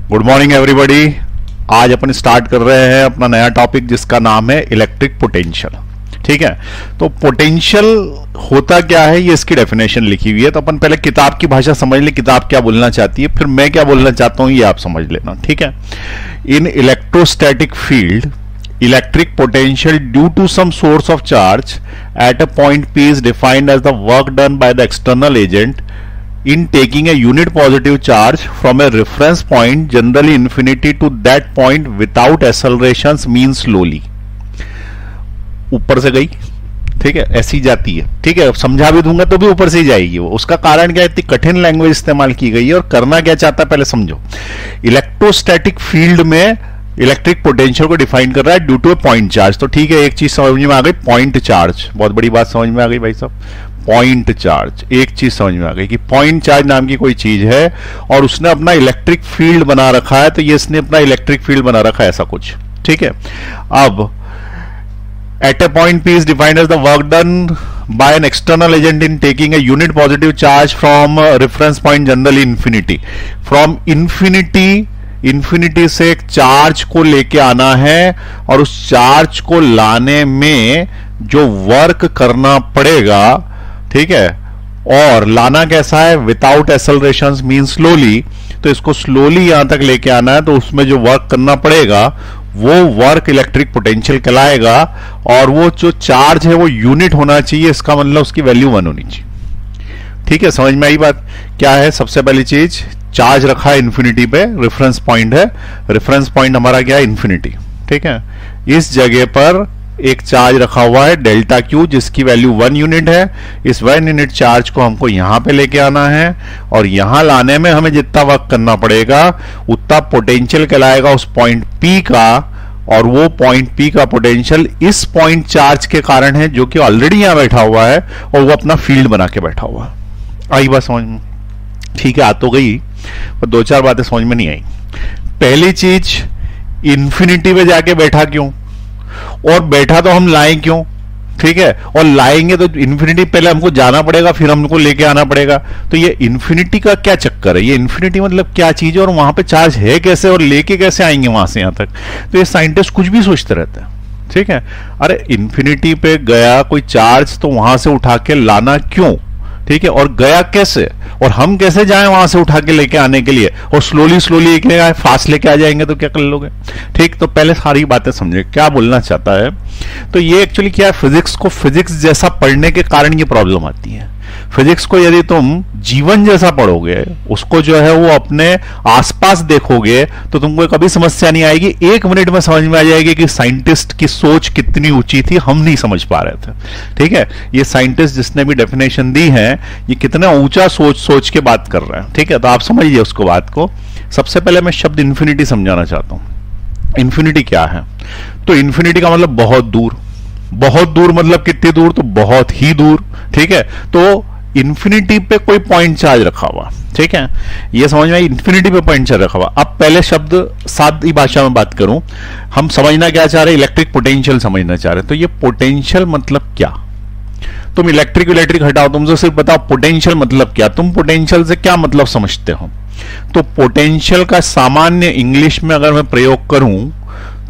Good morning everybody. आज अपन start कर रहे हैं अपना नया टॉपिक जिसका नाम है इलेक्ट्रिक पोटेंशियल। ठीक है, तो पोटेंशियल होता क्या है ये इसकी डेफिनेशन लिखी हुई है। तो अपन पहले किताब की भाषा समझ ले, किताब क्या बोलना चाहती है, फिर मैं क्या बोलना चाहता हूं ये आप समझ लेना। ठीक है, इन electrostatic field electric potential due to some source of charge at a point P is defined as the work done by the external agent in taking a unit positive charge from a reference point generally infinity to that point without accelerations means slowly। ऊपर से गई, ठीक है, ऐसी जाती है। ठीक है, समझा भी दूंगा तो भी ऊपर से ही जाएगी वो। उसका कारण क्या है, इतनी कठिन लैंग्वेज इस्तेमाल की गई है और करना क्या चाहता है पहले समझो। इलेक्ट्रोस्टैटिक फील्ड में इलेक्ट्रिक पोटेंशियल को डिफाइन कर रहा है due to a point charge. तो ठीक है, एक चीज समझ में आ गई, पॉइंट चार्ज। बहुत बड़ी बात समझ में आ गई भाई साहब, पॉइंट चार्ज। एक चीज समझ में आ गई कि पॉइंट चार्ज नाम की कोई चीज है और उसने अपना इलेक्ट्रिक फील्ड बना रखा है। तो ये इसने अपना इलेक्ट्रिक फील्ड बना रखा है, ऐसा कुछ। ठीक है, अब at a point P is defined as the work done by an external agent in taking a unit positive charge from a reference point generally infinity। from infinity से एक चार्ज को लेके आना है और उस चार्ज को लाने में जो वर्क करना पड़ेगा, ठीक है, और लाना कैसा है, विदाउट एक्सेलरेशंस मीन स्लोली। तो इसको स्लोली यहां तक लेके आना है, तो उसमें जो वर्क करना पड़ेगा वो वर्क इलेक्ट्रिक पोटेंशियल कहलाएगा। और वो जो चार्ज है वो यूनिट होना चाहिए, इसका मतलब उसकी वैल्यू 1 होनी चाहिए। ठीक है, समझ में आई बात। क्या है, सबसे पहली चीज, चार्ज रखा है इन्फिनिटी पे, रेफरेंस पॉइंट है, रेफरेंस पॉइंट हमारा क्या है, इन्फिनिटी। ठीक है, इस जगह पर एक चार्ज रखा हुआ है डेल्टा क्यू जिसकी वैल्यू 1 यूनिट है। इस 1 यूनिट चार्ज को हमको यहां पे लेके आना है और यहां लाने में हमें जितना वर्क करना पड़ेगा उतना पोटेंशियल कहलाएगा उस पॉइंट पी का। और वो पॉइंट पी का पोटेंशियल इस पॉइंट चार्ज के कारण है जो कि ऑलरेडी यहां बैठा हुआ है और वो अपना फील्ड बना के बैठा हुआ है। आई बात समझ में? ठीक है, आ तो गई पर दो चार बातें समझ में नहीं आई। पहली चीज, इंफिनिटी पे जाके बैठा क्यों, और बैठा तो हम लाएं क्यों। ठीक है, और लाएंगे तो इन्फिनिटी पहले हमको जाना पड़ेगा, फिर हमको लेके आना पड़ेगा। तो ये इन्फिनिटी का क्या चक्कर है, ये इन्फिनिटी मतलब क्या चीज है और वहां पे चार्ज है कैसे और लेके कैसे आएंगे वहां से यहां तक। तो ये साइंटिस्ट कुछ भी सोचते रहते हैं। ठीक है, अरे इन्फिनिटी पे गया कोई चार्ज तो वहां से उठा के लाना क्यों, ठीक है, और गया कैसे, और हम कैसे जाएं वहां से उठा के लेके आने के लिए, और स्लोली लेके आए, फास्ट लेके आ जाएंगे तो क्या कर लोगे। ठीक, तो पहले सारी बातें समझे क्या बोलना चाहता है। तो ये एक्चुअली क्या है, फिजिक्स को फिजिक्स जैसा पढ़ने के कारण ये प्रॉब्लम आती है। फिजिक्स को यदि तुम जीवन जैसा पढ़ोगे, उसको जो है वो अपने आसपास देखोगे, तो तुमको कभी समस्या नहीं आएगी। 1 मिनट में समझ में आ जाएगी कि साइंटिस्ट की सोच कितनी ऊंची थी, हम नहीं समझ पा रहे थे। ठीक है, ये साइंटिस्ट जिसने भी डेफिनेशन दी है ये कितना ऊंचा सोच के बात कर रहे हैं। ठीक है, तो आप समझिए उसको बात को। सबसे पहले मैं शब्द इन्फिनिटी समझाना चाहता हूं। इन्फिनिटी क्या है, तो इन्फिनिटी का मतलब बहुत दूर। बहुत दूर मतलब कितनी दूर, तो बहुत ही दूर। ठीक है, तो इन्फिनिटी पे कोई पॉइंट चार्ज रखा हुआ। ठीक है, ये समझ में आई, इन्फिनिटी पे पॉइंट चार्ज रखा हुआ। अब पहले शब्द सादी भाषा में बात करूं, हम समझना क्या चाह रहे हैं, इलेक्ट्रिक पोटेंशियल समझना चाह रहे हैं। तो ये पोटेंशियल मतलब क्या, तुम इलेक्ट्रिक हटाओ, तुमसे सिर्फ बताओ पोटेंशियल मतलब क्या, तुम पोटेंशियल से क्या मतलब समझते हो। तो पोटेंशियल का सामान्य इंग्लिश में अगर मैं प्रयोग करूं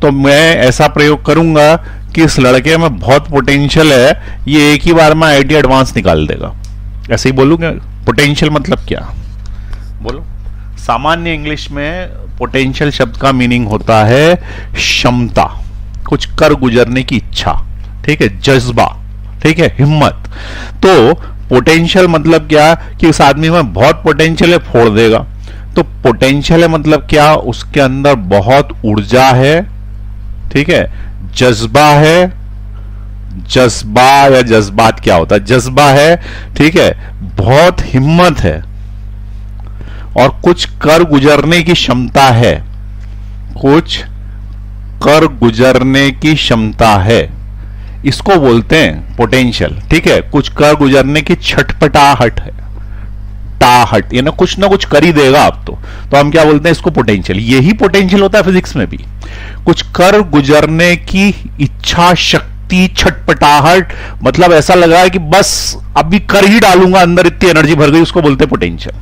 तो मैं ऐसा प्रयोग करूंगा कि इस लड़के में बहुत पोटेंशियल है, ये एक ही बार में आईटी एडवांस निकाल देगा। ऐसे ही बोलूंगा, पोटेंशियल मतलब क्या बोलो। सामान्य इंग्लिश में पोटेंशियल शब्द का मीनिंग होता है क्षमता, कुछ कर गुजरने की इच्छा। ठीक है, जज्बा, ठीक है, हिम्मत। तो पोटेंशियल मतलब क्या कि उस आदमी में बहुत पोटेंशियल है, फोड़ देगा। तो पोटेंशियल है मतलब क्या, उसके अंदर बहुत ऊर्जा है। ठीक है, जज्बा है, जज्बा या जज्बात क्या होता है, जज्बा है। ठीक है, बहुत हिम्मत है और कुछ कर गुजरने की क्षमता है, कुछ कर गुजरने की क्षमता है, इसको बोलते हैं पोटेंशियल। ठीक है, कुछ कर गुजरने की छटपटाहट है, टाहट, ये ना कुछ कर ही देगा आप तो हम क्या बोलते हैं इसको, पोटेंशियल। यही पोटेंशियल होता है फिजिक्स में भी, कुछ कर गुजरने की इच्छा शक्ति, छटपटाहट, मतलब ऐसा लग रहा है कि बस अभी कर ही डालूंगा, अंदर इतनी एनर्जी भर गई, उसको बोलते हैं पोटेंशियल।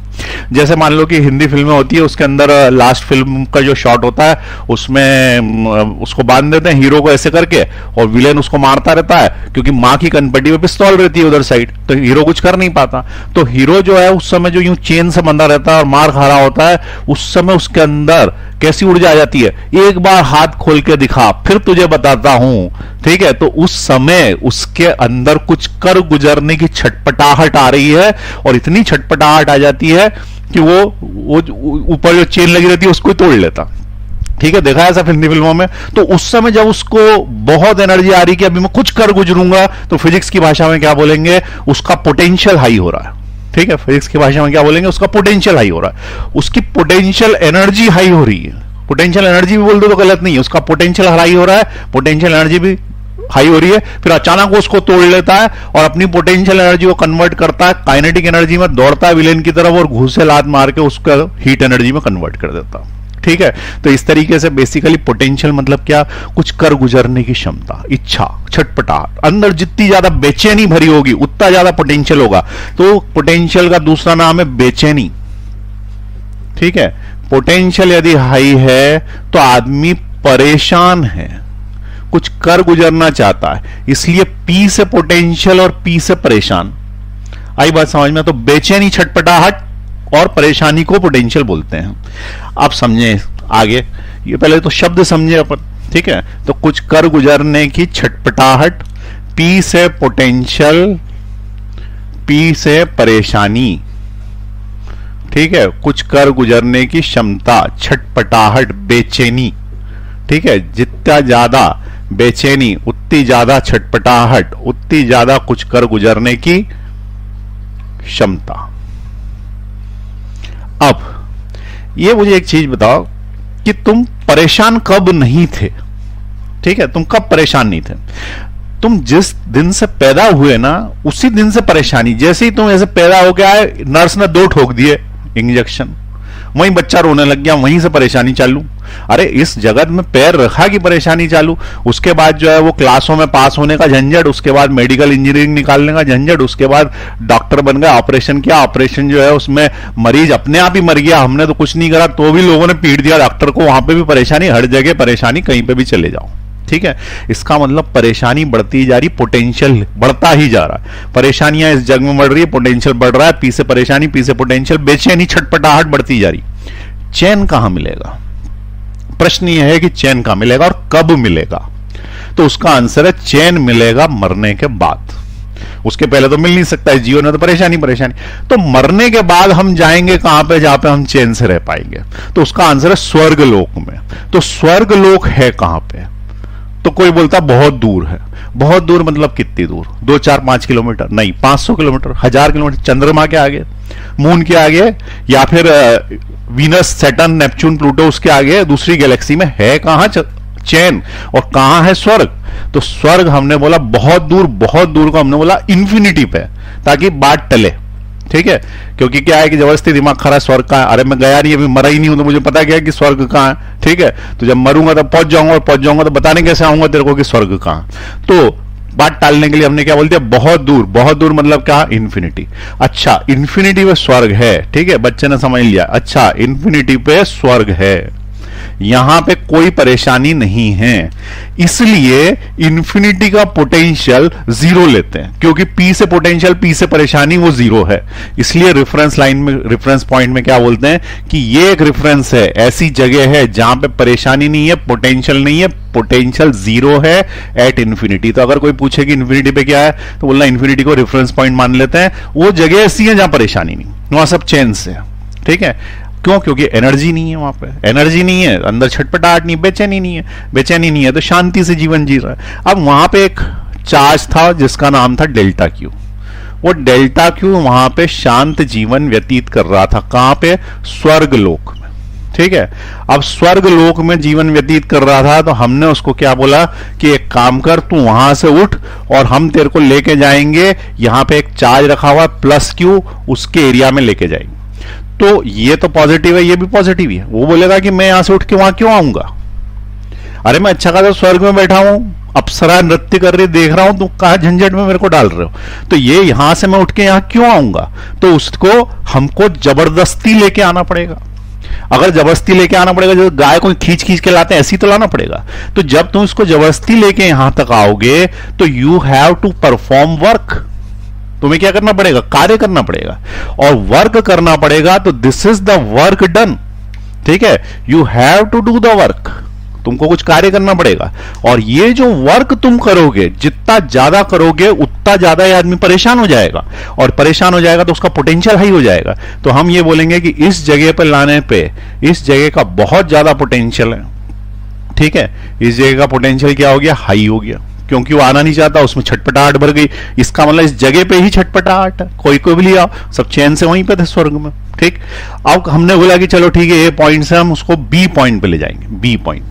जैसे मान लो कि हिंदी फिल्में होती है, उसके अंदर लास्ट फिल्म का जो शॉट होता है उसमें उसको बांध देते हैं हीरो को ऐसे करके, और विलेन उसको मारता रहता है क्योंकि माँ की कनपट्टी में पिस्तौल रहती है उधर साइड, तो हीरो कुछ कर नहीं पाता। तो हीरो जो है उस समय जो यूं चेन से बंधा रहता है और मार खा रहा होता है, उस समय उसके अंदर कैसी ऊर्जा आ जाती है, एक बार हाथ खोल के दिखा फिर तुझे बताता हूं, ठीक है। तो उस समय उसके अंदर कुछ कर गुजरने की छटपटाहट आ रही है, और इतनी छटपटाहट आ जाती है कि वो ऊपर जो चेन लगी रहती है उसको तोड़ लेता, ठीक है। देखा है ऐसा हिंदी फिल्मों में। तो उस समय जब उसको बहुत एनर्जी आ रही कि अभी मैं कुछ कर गुजरूंगा, तो फिजिक्स की भाषा में क्या बोलेंगे, उसका पोटेंशियल हाई हो रहा है, ठीक है। फिजिक्स की भाषा में क्या बोलेंगे, उसका पोटेंशियल हाई हो रहा है, उसकी पोटेंशियल एनर्जी हाई हो रही है। पोटेंशियल एनर्जी भी बोल दो तो गलत नहीं है, उसका पोटेंशियल हाई हो रहा है, पोटेंशियल एनर्जी भी हाई हो रही है। फिर अचानक वो उसको तोड़ लेता है और अपनी पोटेंशियल एनर्जी को कन्वर्ट करता है काइनेटिक एनर्जी में, दौड़ता है विलेन की तरफ और घूसे लात मार के उसका हीट एनर्जी में कन्वर्ट कर देता है, ठीक है। तो इस तरीके से बेसिकली पोटेंशियल मतलब क्या, कुछ कर गुजरने की क्षमता, इच्छा, छटपटाहट, अंदर जितनी ज्यादा बेचैनी भरी होगी उतना ज्यादा पोटेंशियल होगा। तो पोटेंशियल का दूसरा नाम है बेचैनी, ठीक है। पोटेंशियल यदि हाई है तो आदमी परेशान है, कुछ कर गुजरना चाहता है, इसलिए पी से पोटेंशियल और पी से परेशान। आई बात समझ में? तो बेचैनी, छटपटाहट और परेशानी को पोटेंशियल बोलते हैं। आप समझें आगे, ये पहले तो शब्द समझे अपन, ठीक है। तो कुछ कर गुजरने की छटपटाहट, पी से पोटेंशियल, पी से परेशानी, ठीक है। कुछ कर गुजरने की क्षमता, छटपटाहट, बेचैनी, ठीक है। जितना ज्यादा बेचैनी उतनी ज्यादा छटपटाहट, उतनी ज्यादा कुछ कर गुजरने की क्षमता। अब ये मुझे एक चीज बताओ कि तुम परेशान कब नहीं थे, ठीक है। तुम कब परेशान नहीं थे? तुम जिस दिन से पैदा हुए ना उसी दिन से परेशानी, जैसे ही तुम ऐसे पैदा हो गया है, नर्स ने 2 ठोक दिए इंजेक्शन, वहीं बच्चा रोने लग गया, वहीं से परेशानी चालू। अरे इस जगत में पैर रखा की परेशानी चालू। उसके बाद जो है वो क्लासों में पास होने का झंझट, उसके बाद मेडिकल इंजीनियरिंग निकालने का झंझट, उसके बाद डॉक्टर बन गया, ऑपरेशन किया, ऑपरेशन जो है उसमें मरीज अपने आप ही मर गया, हमने तो कुछ नहीं करा तो भी लोगों ने पीट दिया डॉक्टर को, वहां पे भी परेशानी, हर जगह परेशानी, कहीं पे भी चले जाओ, ठीक है। इसका मतलब परेशानी बढ़ती जा रही, पोटेंशियल बढ़ता ही जा रहा है। परेशानियां इस जग में बढ़ रही है, पोटेंशियल बढ़ रहा है, पी से परेशानी, पी से पोटेंशियल, बेचैनी, छटपटाहट बढ़ती जा रही। चैन कहां मिलेगा? प्रश्न यह है कि चैन कहां मिलेगा और कब मिलेगा? तो उसका आंसर है चैन मिलेगा मरने के बाद। उसके पहले तो मिल नहीं सकता, इस जीवन में तो परेशानी परेशानी। तो मरने के बाद हम जाएंगे कहां पे, जहां पे हम चैन से रह पाएंगे? तो उसका आंसर है स्वर्ग लोक में। तो स्वर्ग लोक है कहां पे? तो कोई बोलता बहुत दूर है। बहुत दूर मतलब कितनी दूर? 2, 4, 5 किलोमीटर नहीं, 500 किलोमीटर, 1000 किलोमीटर, चंद्रमा के आगे, मून के आगे, या फिर वीनस, सैटर्न, नेपच्यून, प्लूटो, उसके आगे दूसरी गैलेक्सी में है कहां चैन, और कहां है स्वर्ग? तो स्वर्ग हमने बोला बहुत दूर को हमने बोला इंफिनिटी पे, ताकि बात टले, ठीक है। क्योंकि क्या है कि जबरदस्ती दिमाग खरा, स्वर्ग कहां है? अरे मैं गया नहीं, अभी मरा ही नहीं हूं, तो मुझे पता क्या है कि स्वर्ग कहां है, ठीक है। तो जब मरूंगा तब पहुंच जाऊंगा, और पहुंच जाऊंगा तो बताने कैसे आऊंगा तेरे को कि स्वर्ग कहां। तो बात टालने के लिए हमने क्या बोल दिया, बहुत दूर मतलब क्या? इन्फिनिटी। अच्छा, इन्फिनिटी पे स्वर्ग है, ठीक है, बच्चे ने समझ लिया। अच्छा, इन्फिनिटी पे स्वर्ग है, यहां पे कोई परेशानी नहीं है, इसलिए इंफिनिटी का पोटेंशियल 0 लेते हैं, क्योंकि पी से पोटेंशियल, पी से परेशानी, वो 0 है। इसलिए रेफरेंस लाइन में, रेफरेंस पॉइंट में क्या बोलते हैं कि ये एक रेफरेंस है, ऐसी जगह है जहां पे परेशानी नहीं है, पोटेंशियल नहीं है, पोटेंशियल 0 है एट इंफिनिटी। तो अगर कोई पूछे कि इंफिनिटी पे क्या है, तो बोलना इंफिनिटी को रेफरेंस पॉइंट मान लेते हैं। वो जगह ऐसी है जहां परेशानी नहीं, वहां सब चेंज से, ठीक है। क्यों? क्योंकि एनर्जी नहीं है, वहां पे एनर्जी नहीं है, अंदर छटपटाहट नहीं, बेचैनी नहीं है, बेचैनी नहीं है तो शांति से जीवन जी रहा है। अब वहां पे एक चार्ज था जिसका नाम था डेल्टा क्यू। वो डेल्टा क्यू वहां पे शांत जीवन व्यतीत कर रहा था। कहां पे? स्वर्ग लोक में, ठीक है। अब स्वर्ग लोक में जीवन व्यतीत कर रहा था, तो हमने उसको क्या बोला कि एक काम कर, तू वहां से उठ और हम तेरे को लेके जाएंगे, यहां पे एक चार्ज रखा हुआ प्लस क्यू, उसके एरिया में लेके जाएंगे। तो ये तो पॉजिटिव है, ये भी पॉजिटिव है। वो बोलेगा कि मैं यहां से उठ के वहां क्यों आऊंगा? अरे मैं अच्छा खासा स्वर्ग में बैठा हूं, अप्सरा नृत्य कर रही देख रहा हूं, तुम कहा झंझट में मेरे को डाल रहे हो। तो ये यहां से मैं उठ के यहां क्यों आऊंगा? तो उसको हमको जबरदस्ती लेके आना पड़ेगा। अगर जबरदस्ती लेके आना पड़ेगा, जो गाय को खींच खींच के लाते हैं ऐसी तो लाना पड़ेगा। तो जब तुम इसको जबरदस्ती लेके यहां तक आओगे तो you have to perform work. तुम्हें क्या करना पड़ेगा? कार्य करना पड़ेगा, और वर्क करना पड़ेगा। तो this is the work done, ठीक है। You have to do the work, तुमको कुछ कार्य करना पड़ेगा। और ये जो वर्क तुम करोगे, जितना ज्यादा करोगे उतना ज्यादा ये आदमी परेशान हो जाएगा, और परेशान हो जाएगा तो उसका पोटेंशियल हाई हो जाएगा। तो हम ये बोलेंगे कि इस जगह पर लाने पे इस जगह का बहुत ज्यादा पोटेंशियल है, ठीक है। इस जगह का पोटेंशियल क्या हो गया? हाई हो गया, क्योंकि वो आना नहीं चाहता, उसमें छटपटाहट भर गई। इसका मतलब इस जगह पे ही छटपटाहट है। कोई को भी लिया, सब चैन से वहीं पे थे स्वर्ग में, ठीक। अब हमने बोला कि चलो ठीक है, ए पॉइंट से हम उसको बी पॉइंट पे ले जाएंगे, बी पॉइंट।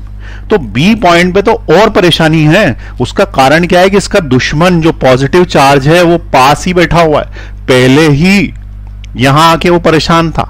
तो बी पॉइंट पे तो और परेशानी है। उसका कारण क्या है कि इसका दुश्मन जो पॉजिटिव चार्ज है वो पास ही बैठा हुआ है। पहले ही यहां आके वो परेशान था,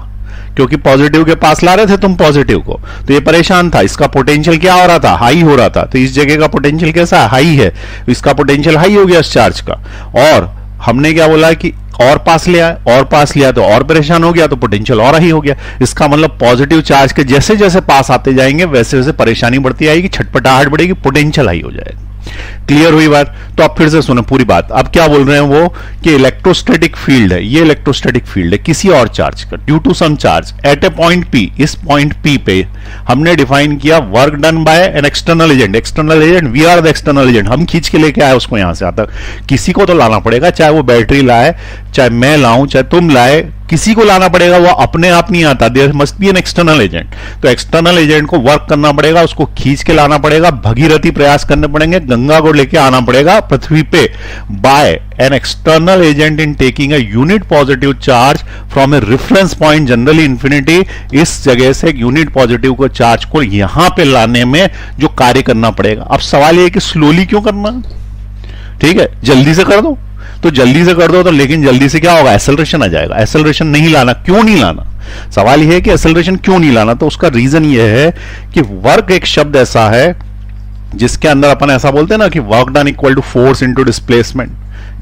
क्योंकि पॉजिटिव के पास ला रहे थे तुम पॉजिटिव को, तो ये परेशान था। इसका पोटेंशियल क्या हो रहा था? हाई हो रहा था। तो इस जगह का पोटेंशियल कैसा है? हाई है। इसका पोटेंशियल हाई हो गया इस चार्ज का। और हमने क्या बोला कि और पास लिया, और पास लिया तो और परेशान हो गया, तो पोटेंशियल और हाई हो गया। इसका मतलब पॉजिटिव चार्ज के जैसे जैसे पास आते जाएंगे वैसे वैसे परेशानी बढ़ती आएगी, छटपटाहट बढ़ेगी, पोटेंशियल हाई हो जाएगा। क्लियर हुई बात? तो आप फिर से सुनो पूरी बात। अब क्या बोल रहे हैं वो कि इलेक्ट्रोस्टैटिक फील्ड है, ये इलेक्ट्रोस्टैटिक फील्ड है किसी और चार्ज का, due to some charge at a point P. इस पॉइंट पी पे हमने डिफाइन किया work done by an external agent. External agent, we are the external agent. हम खींच के लेके आए उसको यहां से आता, किसी को तो लाना पड़ेगा, चाहे वो बैटरी लाए, चाहे मैं लाऊं, चाहे तुम लाए, किसी को लाना पड़ेगा। वो अपने आप नहीं आता, there must be an external agent. तो एक्सटर्नल एजेंट को वर्क करना पड़ेगा, उसको खींच के लाना पड़ेगा, भगीरथी प्रयास करने पड़ेंगे, गंगा को लेके आना पड़ेगा पृथ्वी पे by an external agent in taking a unit positive charge from a reference point generally infinity. इस जगह से यूनिट पॉजिटिव को चार्ज को यहां पे लाने में जो कार्य करना पड़ेगा। अब सवाल यह है कि स्लोली क्यों करना? ठीक है, जल्दी से कर दो तो जल्दी से कर दो, तो लेकिन जल्दी से क्या होगा? एक्सेलरेशन आ जाएगा। एक्सेलरेशन नहीं लाना, क्यों नहीं लाना? सवाल यह है कि एक्सेलरेशन क्यों नहीं लाना? तो उसका रीजन यह है कि वर्क एक शब्द ऐसा है जिसके अंदर अपन ऐसा बोलते हैं ना कि work done equal to force into displacement.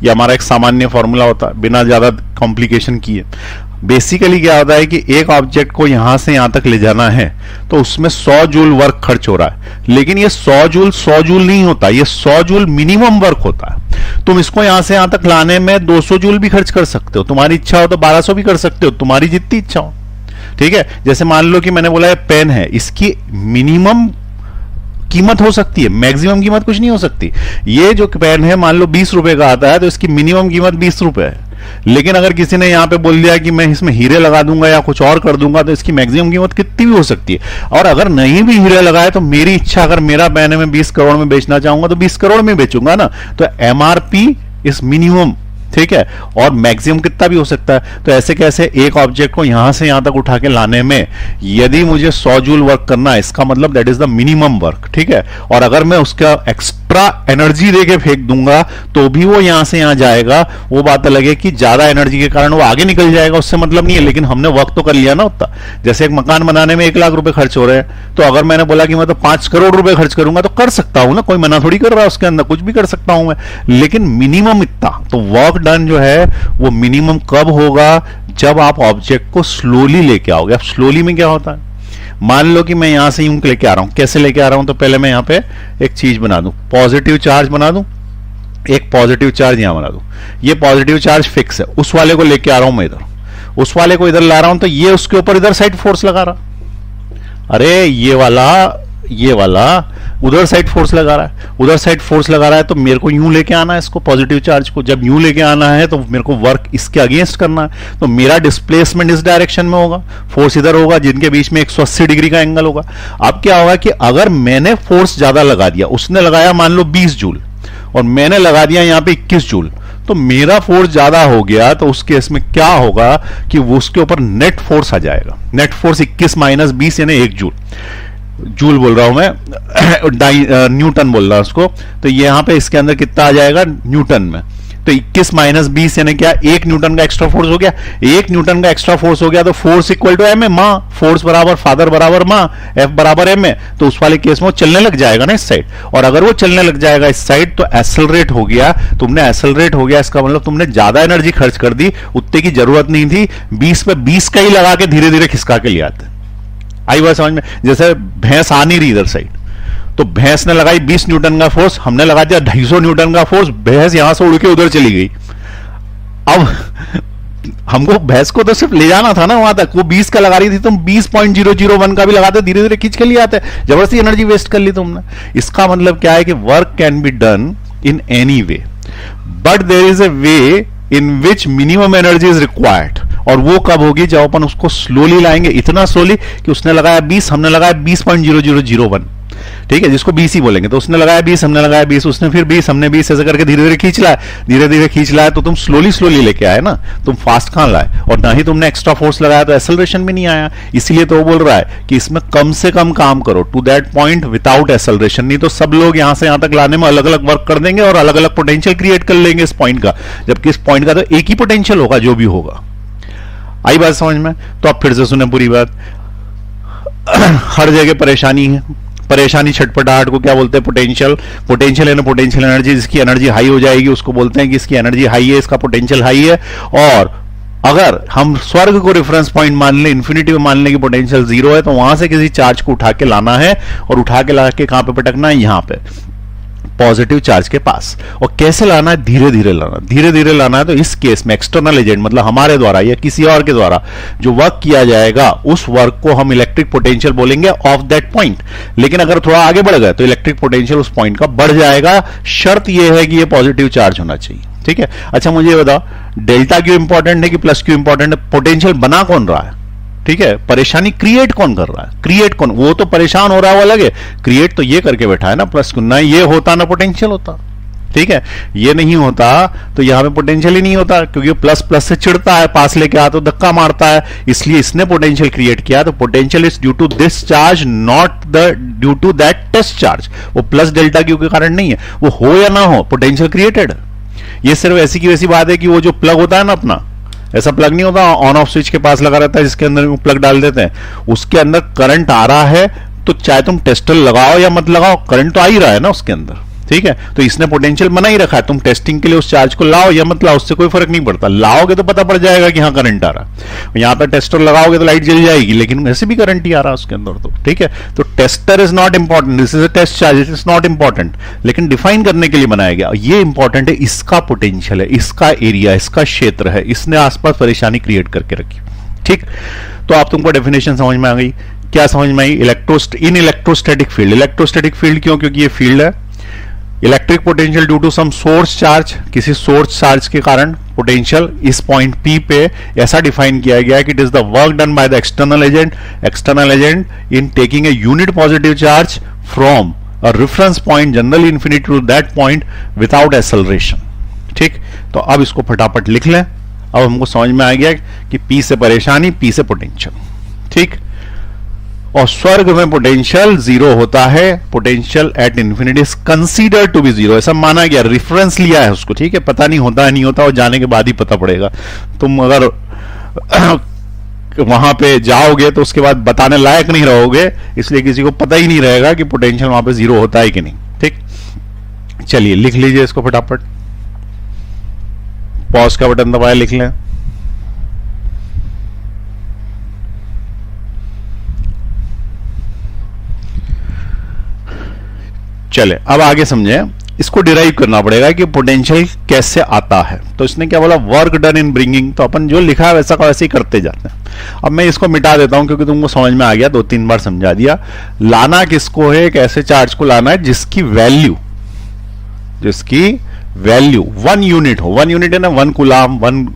ये हमारा एक सामान्य फॉर्मूला होता है बिना ज्यादा कॉम्प्लिकेशन किए। बेसिकली क्या होता है कि एक ऑब्जेक्ट को यहां से यहां तक ले जाना है तो उसमें 100 जूल वर्क खर्च हो रहा है, लेकिन ये 100 जूल नहीं होता, ये 100 जूल मिनिमम वर्क होता है। तुम इसको यहां से यहां तक लाने में 200 जूल भी खर्च कर सकते हो, तुम्हारी इच्छा हो तो 1200 भी कर सकते हो, तुम्हारी जितनी इच्छा हो, ठीक है। जैसे मान लो कि मैंने बोला ये पेन है, इसकी मिनिमम कीमत हो सकती है, मैक्सिमम कीमत कुछ नहीं हो सकती। ये जो पेन है मान लो 20 रुपए का आता है तो इसकी मिनिमम कीमत 20 रुपए है, लेकिन अगर किसी ने यहां पे बोल दिया कि मैं इसमें हीरे लगा दूंगा या कुछ और कर दूंगा तो इसकी मैक्सिमम कीमत कितनी भी हो सकती है। और अगर नहीं भी हीरे लगाए तो मेरी इच्छा, अगर मेरा पेन है मैं 20 करोड़ में बेचना चाहूंगा तो 20 करोड़ में बेचूंगा ना। तो एमआरपी इज मिनिमम, ठीक है, और मैक्सिमम कितना भी हो सकता है। तो ऐसे कैसे एक ऑब्जेक्ट को यहां से यहां तक उठा के लाने में यदि मुझे 100 जूल वर्क करना है, इसका मतलब that is the minimum work, ठीक है। और अगर मैं उसका एक्स्ट्रा एनर्जी देके फेंक दूंगा तो भी वो यहां से यहां जाएगा, वो बात अलग है कि ज्यादा एनर्जी के कारण वो आगे निकल जाएगा, उससे मतलब नहीं है, लेकिन हमने वर्क तो कर लिया ना उतना। जैसे एक मकान बनाने में 1 लाख रुपए खर्च हो रहे हैं, तो अगर मैंने बोला कि मैं तो 5 करोड़ रुपए खर्च करूंगा तो कर सकता हूं ना, कोई मना थोड़ी कर रहा है, उसके अंदर कुछ भी कर सकता हूं मैं, लेकिन मिनिमम इतना। तो वर्क डन जो है वो मिनिमम कब होगा? जब आप ऑब्जेक्ट को स्लोली लेके आओगे। अब स्लोली में क्या होता है? मान लो कि मैं यहां से यूं लेके आ रहा हूं, कैसे लेके आ रहा हूं? तो पहले मैं यहां पे एक चीज बना दूं, पॉजिटिव चार्ज बना दूं, एक पॉजिटिव चार्ज यहां बना दूं। ये पॉजिटिव चार्ज फिक्स है, उस वाले को लेके आ रहा हूं मैं इधर, उस वाले को इधर ला रहा हूं, तो ये उसके ऊपर इधर साइड फोर्स लगा रहा, अरे ये वाला उधर साइड फोर्स लगा रहा है, उधर साइड फोर्स लगा रहा है, तो मेरे को यूं लेके आना है इसको, पॉजिटिव चार्ज को। जब यूं लेके आना है तो मेरे को वर्क इसके अगेंस्ट करना है, तो मेरा डिस्प्लेसमेंट इस डायरेक्शन में होगा, फोर्स इधर होगा, जिनके बीच में 180 डिग्री का एंगल होगा। अब क्या होगा कि अगर मैंने फोर्स ज्यादा लगा दिया, उसने लगाया मान लो 20 जूल और मैंने लगा दिया यहां पे 21 जूल, तो मेरा फोर्स ज्यादा हो गया, तो उस केस में क्या होगा कि वो उसके ऊपर नेट फोर्स आ जाएगा। नेट फोर्स 21 माइनस 20 यानी 1 जूल बोल रहा हूं मैं न्यूटन बोल रहा हूं उसको। तो यहां पे इसके अंदर कितना आ जाएगा न्यूटन में? तो 21 माइनस 20 यानी क्या, 1 न्यूटन का एक्स्ट्रा फोर्स हो गया। 1 न्यूटन का एक्स्ट्रा फोर्स हो गया तो फोर्स इक्वल टू एम है, मां, फोर्स बराबर फादर बराबर मां, एफ बराबर एम है। तो उस वाले केस में वो चलने लग जाएगा ना इस साइड, और अगर वो चलने लग जाएगा इस साइड तो एक्सेलरेट हो गया। तुमने एक्सेलरेट हो गया, इसका मतलब तुमने ज्यादा एनर्जी खर्च कर दी, उतने की जरूरत नहीं थी। 20 पे 20 का ही लगा के धीरे धीरे खिसका के ले आते। आई बात समझ में? जैसे भैंस आ नहीं रही इधर साइड, तो भैंस ने लगाई 20 न्यूटन का फोर्स, हमने लगा दिया 250 न्यूटन का फोर्स, भैंस यहां से उड़ के उधर चली गई। अब हमको भैंस को तो सिर्फ ले जाना था ना वहां तक, वो 20 का लगा रही थी, तुम 20.001 का भी लगाते, धीरे धीरे खींच के लिए आते, जबरदस्ती एनर्जी वेस्ट कर ली तुमने। इसका मतलब क्या है कि work can be done in any way, but there is a way in which minimum energy is required. और वो कब होगी, जब अपन उसको स्लोली लाएंगे, इतना स्लोली कि उसने लगाया 20, हमने लगाया 20.0001, ठीक है, जिसको 20 ही बोलेंगे। तो उसने लगाया 20, हमने लगाया 20, उसने फिर 20, हमने 20, ऐसे करके धीरे धीरे खींच लाया, धीरे धीरे खींच लाया। तो तुम स्लोली स्लोली लेके आए ना, तुम फास्ट कहां लाए, और ना ही तुमने एक्स्ट्रा फोर्स लगाया, तो एक्सेलरेशन भी नहीं आया। इसीलिए तो वो बोल रहा है कि इसमें कम से कम काम करो, to that point without acceleration. नहीं तो सब लोग यहां से यहां तक लाने में अलग अलग वर्क कर देंगे और अलग अलग पोटेंशियल क्रिएट कर लेंगे इस पॉइंट का, जबकि इस पॉइंट का तो एक ही पोटेंशियल होगा जो भी होगा। आई बात समझ में? तो अब फिर से सुने पूरी बात। हर जगह परेशानी है, परेशानी छटपटाहट को क्या बोलते हैं, पोटेंशियल। पोटेंशियल है ना, पोटेंशियल एनर्जी, जिसकी एनर्जी हाई हो जाएगी उसको बोलते हैं कि इसकी एनर्जी हाई है, इसका पोटेंशियल हाई है। और अगर हम स्वर्ग को रेफरेंस पॉइंट मान ले, इन्फिनिटी में मान ले कि पोटेंशियल 0 है, तो वहां से किसी चार्ज को उठा के लाना है, और उठा के ला के कहां पे पटकना है, यहां पे पॉजिटिव चार्ज के पास। और कैसे लाना है, धीरे धीरे लाना, धीरे धीरे लाना है। तो इस केस में एक्सटर्नल एजेंट, मतलब हमारे द्वारा या किसी और के द्वारा जो वर्क किया जाएगा, उस वर्क को हम इलेक्ट्रिक पोटेंशियल बोलेंगे ऑफ दैट पॉइंट। लेकिन अगर थोड़ा आगे बढ़ गए तो इलेक्ट्रिक पोटेंशियल उस पॉइंट का बढ़ जाएगा। शर्त यह है कि यह पॉजिटिव चार्ज होना चाहिए, ठीक है। अच्छा मुझे ये बताओ, डेल्टा क्यों इंपॉर्टेंट है कि प्लस क्यों इंपॉर्टेंट है? पोटेंशियल बना कौन रहा है, ठीक है, परेशानी क्रिएट कौन कर रहा है? क्रिएट कौन, वो तो परेशान हो रहा है वो अलग है, क्रिएट तो ये करके बैठा है ना, प्लस ना ये होता ना पोटेंशियल होता, ठीक है। ये नहीं होता तो यहां पे पोटेंशियल ही नहीं होता, क्योंकि प्लस प्लस से चिढ़ता है, पास लेके आता तो धक्का मारता है, इसलिए इसने पोटेंशियल क्रिएट किया। तो potential is due to this charge, not the due to that test charge. वो प्लस डेल्टा क्यू के कारण नहीं है, वो हो या ना हो, पोटेंशियल क्रिएटेड। ये सिर्फ ऐसी की वैसी बात है कि वो जो प्लग होता है ना अपना, ऐसा प्लग नहीं होता ऑन ऑफ स्विच के पास लगा रहता है जिसके अंदर प्लग डाल देते हैं, उसके अंदर करंट आ रहा है, तो चाहे तुम टेस्टर लगाओ या मत लगाओ, करंट तो आ ही रहा है ना उसके अंदर, ठीक है। तो इसने पोटेंशियल बना ही रखा है, तुम टेस्टिंग के लिए उस चार्ज को लाओ या मत लाओ, उससे कोई फर्क नहीं पड़ता। लाओगे तो पता पड़ जाएगा कि हाँ करंट आ रहा है, यहां पर टेस्टर लगाओगे तो लाइट जल जाएगी, लेकिन वैसे भी करंट ही आ रहा है उसके अंदर, तो ठीक है। तो tester is not important, this is a test charge, it is not important, लेकिन डिफाइन करने के लिए बनाया गया। ये इंपॉर्टेंट है, इसका पोटेंशियल है, इसका एरिया, इसका क्षेत्र है, इसने आसपास परेशानी क्रिएट करके रखी, ठीक। तो आप तुमको डेफिनेशन समझ में आ गई, क्या समझ में आई? In electrostatic field, electrostatic field क्यों? क्योंकि ये फील्ड है। Electric potential due to some source charge, किसी सोर्स चार्ज के कारण पोटेंशियल इस पॉइंट P पे ऐसा डिफाइन किया गया है कि it is the work done by the external agent in taking a unit positive charge from a reference point generally infinity to that point without acceleration, ठीक। तो अब इसको फटाफट लिख लें। अब हमको समझ में आ गया कि P से परेशानी, P से पोटेंशियल, ठीक। और स्वर्ग में पोटेंशियल 0 होता है, potential at infinity is consider to be 0, ऐसा माना गया, रेफरेंस लिया है उसको, ठीक है। पता नहीं होता है नहीं होता, और जाने के बाद ही पता पड़ेगा। तुम अगर वहां पे जाओगे तो उसके बाद बताने लायक नहीं रहोगे, इसलिए किसी को पता ही नहीं रहेगा कि पोटेंशियल वहां पे 0 होता है कि नहीं, ठीक। चलिए लिख लीजिए इसको फटाफट, पॉज का बटन दबाए लिख लें। चले अब आगे समझे, इसको डिराइव करना पड़ेगा कि पोटेंशियल कैसे आता है। तो इसने क्या बोला, वर्क डन इन ब्रिंगिंग, तो अपन जो लिखा है वैसा का वैसे ही करते जाते हैं। अब मैं इसको मिटा देता हूं क्योंकि तुमको समझ में आ गया, 2-3 बार समझा दिया। लाना किसको है, एक ऐसे चार्ज को लाना है जिसकी वैल्यू 1 यूनिट हो, 1 यूनिट है ना, 1 कूलाम, 1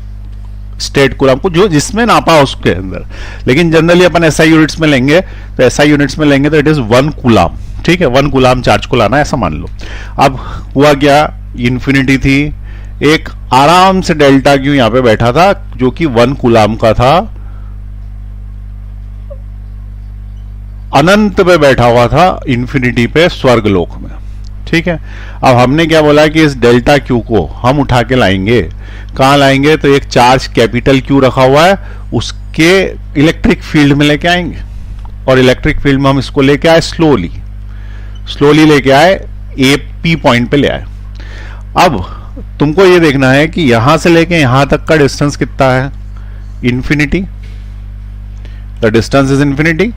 स्टेट कूलाम को जो जिसमें नापा उसके अंदर, लेकिन जनरली अपन SI यूनिट्स में लेंगे, तो SI यूनिट्स में लेंगे तो इट इज 1 कूलाम, ठीक है। 1 कूलाम चार्ज को लाना है ऐसा मान लो। अब हुआ क्या, इन्फिनिटी थी, एक आराम से डेल्टा क्यू यहां पे बैठा था जो कि 1 कूलाम का था, अनंत पे बैठा हुआ था इन्फिनिटी पे स्वर्ग लोक में, ठीक है। अब हमने क्या बोला कि इस डेल्टा क्यू को हम उठा के लाएंगे, कहां लाएंगे, तो एक चार्ज कैपिटल क्यू रखा हुआ है उसके इलेक्ट्रिक फील्ड में लेके आएंगे, और इलेक्ट्रिक फील्ड में हम इसको लेके आए स्लोली लेके आए, ए पी पॉइंट पे ले आए। अब तुमको ये देखना है कि यहां से लेके यहां तक का डिस्टेंस कितना है, infinity, the distance is infinity,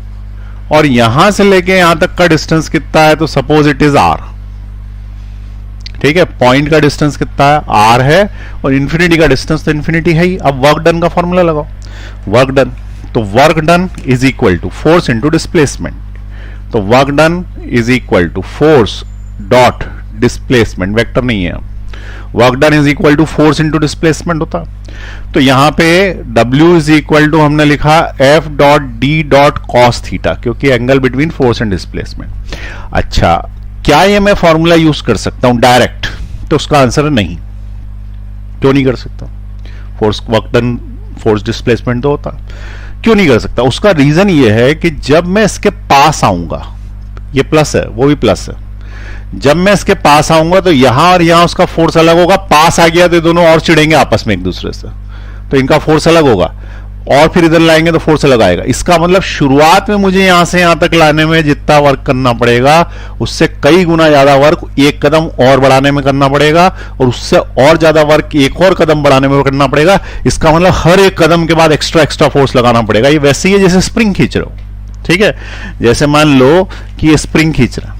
और यहां से लेके यहां तक का डिस्टेंस कितना है, तो सपोज इट इज आर, ठीक है। पॉइंट का डिस्टेंस कितना है, आर है, और इन्फिनिटी का डिस्टेंस तो इन्फिनिटी है ही। अब वर्क डन का फॉर्मूला लगाओ, वर्क डन, तो work done is equal to force into displacement, तो work done is equal to force dot displacement, vector नहीं है, work done is equal to force into displacement होता। तो यहां पे W इज इक्वल टू हमने लिखा F dot d dot cos theta, क्योंकि angle between force and displacement. अच्छा, क्या ये मैं फॉर्मूला यूज कर सकता हूं डायरेक्ट, तो उसका आंसर है नहीं। क्यों नहीं कर सकता, force work done force displacement तो होता, क्यों नहीं कर सकता, उसका रीजन ये है कि जब मैं इसके पास आऊंगा, ये प्लस है वो भी प्लस है, जब मैं इसके पास आऊंगा तो यहां और यहां उसका फोर्स अलग होगा, पास आ गया तो दोनों और चिढ़ेंगे आपस में एक दूसरे से, तो इनका फोर्स अलग होगा, और फिर इधर लाएंगे तो फोर्स अलग आएगा। इसका मतलब शुरुआत में मुझे यहां से यहां तक लाने में जितना वर्क करना पड़ेगा उससे कई गुना ज्यादा वर्क एक कदम और बढ़ाने में करना पड़ेगा, और उससे और ज्यादा वर्क एक और कदम बढ़ाने में करना पड़ेगा। इसका मतलब हर एक कदम के बाद एक्स्ट्रा फोर्स लगाना पड़ेगा। ये वैसे ही है जैसे स्प्रिंग खींच रहे हो, ठीक है। जैसे मान लो कि ये स्प्रिंग खींच रहा है,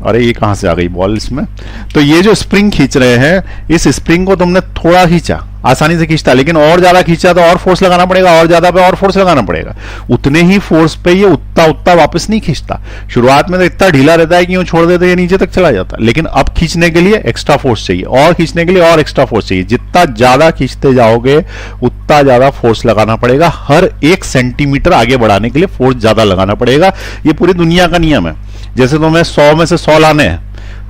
अरे ये कहां से आ गई बॉल इसमें, तो ये जो स्प्रिंग खींच रहे हैं, इस स्प्रिंग को तुमने थोड़ा खींचा, आसानी से खींचता, लेकिन और ज्यादा खींचा तो और फोर्स लगाना पड़ेगा, और ज्यादा पे और फोर्स लगाना पड़ेगा। उतने ही फोर्स पे ये उतना वापस नहीं खींचता। शुरुआत में तो इतना ढीला रहता है कि यूं छोड़ देते ये नीचे तक चला जाता, लेकिन अब खींचने के लिए एक्स्ट्रा फोर्स चाहिए, और खींचने के लिए और एक्स्ट्रा फोर्स चाहिए। जितना ज्यादा खींचते जाओगे उतना ज्यादा फोर्स लगाना पड़ेगा, हर एक सेंटीमीटर आगे बढ़ाने के लिए फोर्स ज्यादा लगाना पड़ेगा। ये पूरी दुनिया का नियम है। जैसे तुम्हें 100 में से 100 लाने हैं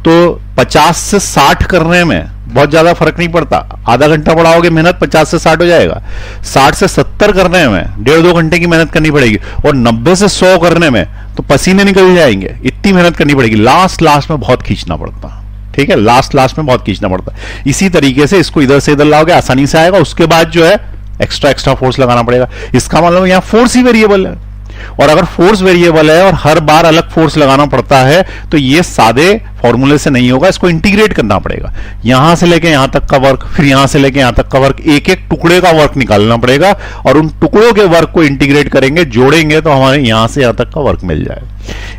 तो 50 से 60 करने में बहुत ज्यादा फर्क नहीं पड़ता, आधा घंटा बढ़ाओगे मेहनत 50 से 60 हो जाएगा। 60 से 70 करने में 1.5-2 घंटे की मेहनत करनी पड़ेगी, और 90 से 100 करने में तो पसीने निकल जाएंगे, इतनी मेहनत करनी पड़ेगी। लास्ट में बहुत खींचना पड़ता, ठीक है, लास्ट में बहुत खींचना पड़ता। इसी तरीके से इसको इधर से इधर लाओगे आसानी से आएगा, उसके बाद जो है एक्स्ट्रा फोर्स लगाना पड़ेगा। इसका मतलब यहां फोर्स ही वेरिएबल है, और अगर फोर्स वेरिएबल है और हर बार अलग फोर्स लगाना पड़ता है तो ये सादे फॉर्मूले से नहीं होगा, इसको इंटीग्रेट करना पड़ेगा। यहां से लेके यहां तक का वर्क, फिर यहां से लेके यहां तक का वर्क, एक एक टुकड़े का वर्क निकालना पड़ेगा, और उन टुकड़ों के वर्क को इंटीग्रेट करेंगे, जोड़ेंगे तो हमारे यहां से यहां तक का वर्क मिल जाएगा।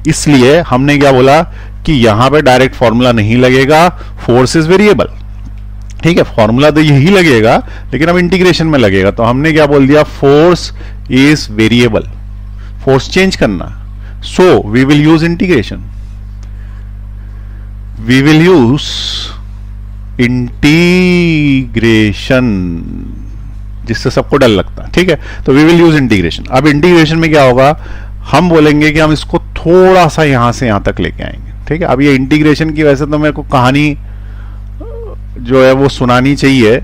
इसलिए हमने क्या बोला कि यहां पे डायरेक्ट फॉर्मूला नहीं लगेगा, फोर्स इज वेरिएबल, ठीक है। फॉर्मूला तो यही लगेगा लेकिन अब इंटीग्रेशन में लगेगा, तो हमने क्या बोल दिया, force is variable, force change करना, so we will use integration, we will use integration, जिससे सबको डर लगता है, ठीक है। तो वी विल यूज इंटीग्रेशन। अब इंटीग्रेशन में क्या होगा, हम बोलेंगे कि हम इसको थोड़ा सा यहां से यहां तक लेके आएंगे, ठीक है। अब ये इंटीग्रेशन की वैसे तो मेरे को कहानी जो है वो सुनानी चाहिए,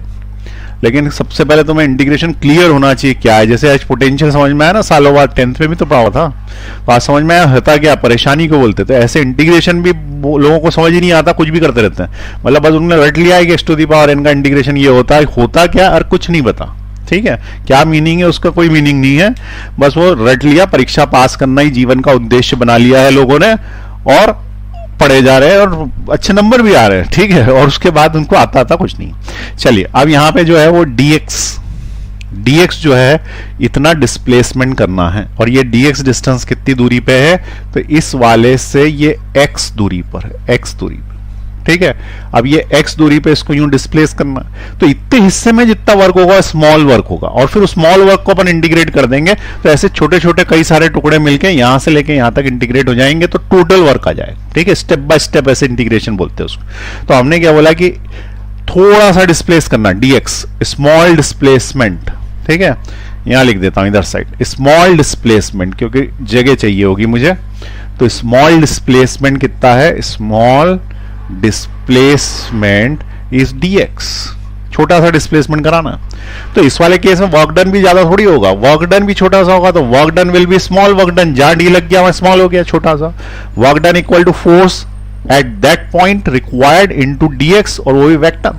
लेकिन सबसे पहले तो मैं इंटीग्रेशन क्लियर होना चाहिए क्या है। जैसे आज पोटेंशियल समझ में आया ना, सालों बाद 10th में भी तो पढ़ा था, तो आज समझ में आया होता क्या, परेशानी को बोलते थे। ऐसे इंटीग्रेशन भी लोगों को समझ ही नहीं आता, कुछ भी करते रहते हैं, मतलब बस उन्होंने रट लिया है कि x to the power n का इंटीग्रेशन ये होता क्या, और कुछ नहीं पता, ठीक है। क्या मीनिंग है उसका, कोई मीनिंग नहीं है, बस वो रट लिया, परीक्षा पास करना ही जीवन का उद्देश्य बना लिया है लोगों ने, और पढ़े जा रहे हैं और अच्छे नंबर भी आ रहे हैं, ठीक है, और उसके बाद उनको आता कुछ नहीं। चलिए अब यहां पे जो है वो dx जो है इतना डिस्प्लेसमेंट करना है, और ये dx डिस्टेंस कितनी दूरी पे है, तो इस वाले से ये x दूरी पर है, x दूरी पर, ठीक है। अब ये x दूरी पे इसको यूं डिस्प्लेस करना, तो इतने हिस्से में जितना वर्क होगा स्मॉल वर्क होगा, और फिर उस स्मॉल वर्क को अपन इंटीग्रेट कर देंगे, तो ऐसे छोटे छोटे कई सारे टुकड़े मिलके यहां से लेके यहां तक इंटीग्रेट हो जाएंगे, तो टोटल वर्क आ जाएगा, ठीक है। स्टेप बाय स्टेप ऐसे इंटीग्रेशन बोलते हैं उसको। तो हमने क्या बोला कि थोड़ा सा डिस्प्लेस करना, dx स्मॉल डिस्प्लेसमेंट, ठीक है। यहां लिख देता हूं इधर साइड स्मॉल डिस्प्लेसमेंट, क्योंकि जगह चाहिए होगी मुझे, तो स्मॉल डिस्प्लेसमेंट कितना है, स्मॉल डिस्प्लेसमेंट इज dx, छोटा सा डिस्प्लेसमेंट कराना। तो इस वाले केस में वर्क डन भी ज्यादा थोड़ी होगा, वर्क डन भी छोटा सा होगा, तो work done will be small work done, जहां डी लग गया वहां स्मॉल हो गया, छोटा सा। Work done equal to force at that point required into dx, और वो भी वेक्टर।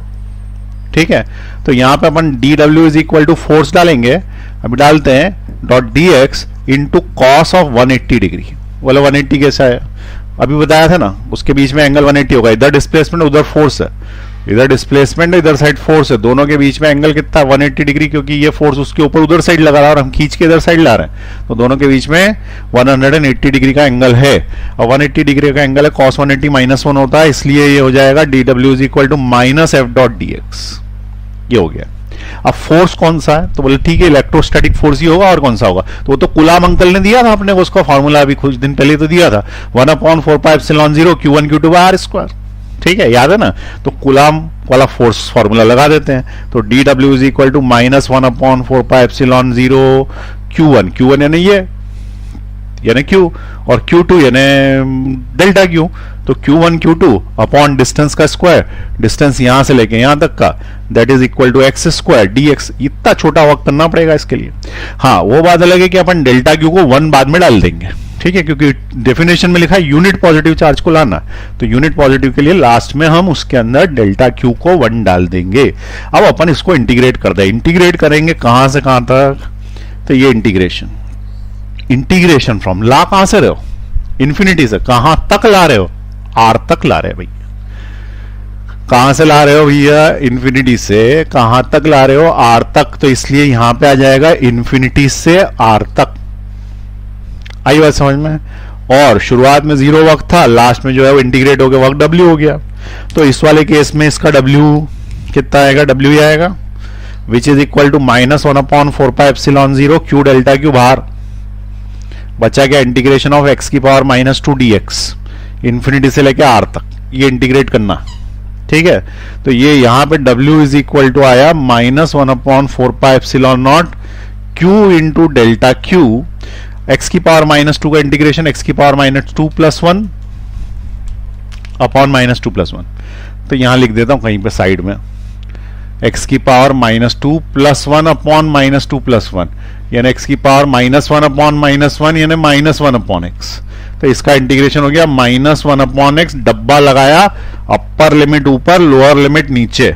ठीक है, तो यहां पे अपन dw is equal to force डालेंगे। अभी डालते हैं dot dx into cos of 180 degree. बोले 180 कैसा है, अभी बताया था ना, उसके बीच में एंगल 180 होगा। इधर डिस्प्लेसमेंट उधर फोर्स है, इधर डिस्प्लेसमेंट इधर साइड फोर्स है, दोनों के बीच में एंगल कितना है 180 डिग्री, क्योंकि ये फोर्स उसके ऊपर उधर साइड लगा रहा है और हम खींच के इधर साइड ला रहे हैं, तो दोनों के बीच में 180 डिग्री का एंगल है। और 180 डिग्री का एंगल है, cos 180 -1 होता है, इसलिए ये हो जाएगा dw is equal to minus F dot dx। ये हो गया। अब फोर्स कौन सा है, तो बोले ठीक है इलेक्ट्रोस्टैटिक फोर्स ही होगा, और कौन सा होगा, तो वो तो कुलाम अंकल ने दिया था अपने को, उसका फॉर्मूला अभी कुछ दिन पहले तो दिया था 1/4πε0 Q1 Q2 r²। ठीक है, याद है ना, तो कुलाम वाला फोर्स फॉर्मूला लगा देते हैं। तो dw is equal to -1/4πε0 Q1, Q1 यानी ये यानी Q, और Q2 यानी डेल्टा Q। तो Q1 Q2 अपॉन डिस्टेंस का स्क्वायर, डिस्टेंस यहां से लेके यहां तक का, that is equal to x² dx। इतना छोटा वर्क करना पड़ेगा इसके लिए। हाँ, वो बात अलग है कि अपन डेल्टा Q को 1 बाद में डाल देंगे। ठीक है, क्योंकि डेफिनेशन में लिखा है यूनिट पॉजिटिव चार्ज को लाना, तो यूनिट पॉजिटिव के लिए लास्ट में हम उसके अंदर डेल्टा Q को 1 डाल देंगे। अब अपन इसको इंटीग्रेट कर दें। इंटीग्रेट करेंगे कहां से कहां तक, तो ये इंटीग्रेशन फ्रॉम, ला कहां से रहे हो, इंफिनिटी से, कहां तक ला रहे हो, आर तक ला रहे हो भैया। कहां से ला रहे हो भैया, इंफिनिटी से। कहां तक ला रहे हो, आर तक, तो इसलिए यहां पे आ जाएगा इंफिनिटी से आर तक। आई बात समझ में। और शुरुआत में 0 वक्त था, लास्ट में जो है वो इंटीग्रेट हो गया, वक्त W हो गया। तो इस वाले केस में इसका W कितना आएगा, W ही आएगा, which is equal to -1/4πε0 Q delta Q बाहर बचा गया, इंटीग्रेशन ऑफ x की पावर -2 dx, इंफिनिटी से लेके r तक, ये इंटीग्रेट करना। ठीक है, तो ये यहां पे W इज इक्वल टू आया -1/4πε0 Q into delta Q, x की पावर -2 का इंटीग्रेशन, x की पावर -2 + 1 अपॉन -2 + 1। तो यहां लिख देता हूं कहीं पे साइड में, x की पावर -2 + 1 अपॉन -2 + 1, यानी x की पावर -1 अपॉन -1 यानी -1 अपॉन x। तो इसका इंटीग्रेशन हो गया -1 अपॉन x, डब्बा लगाया, अपर लिमिट ऊपर, लोअर लिमिट नीचे,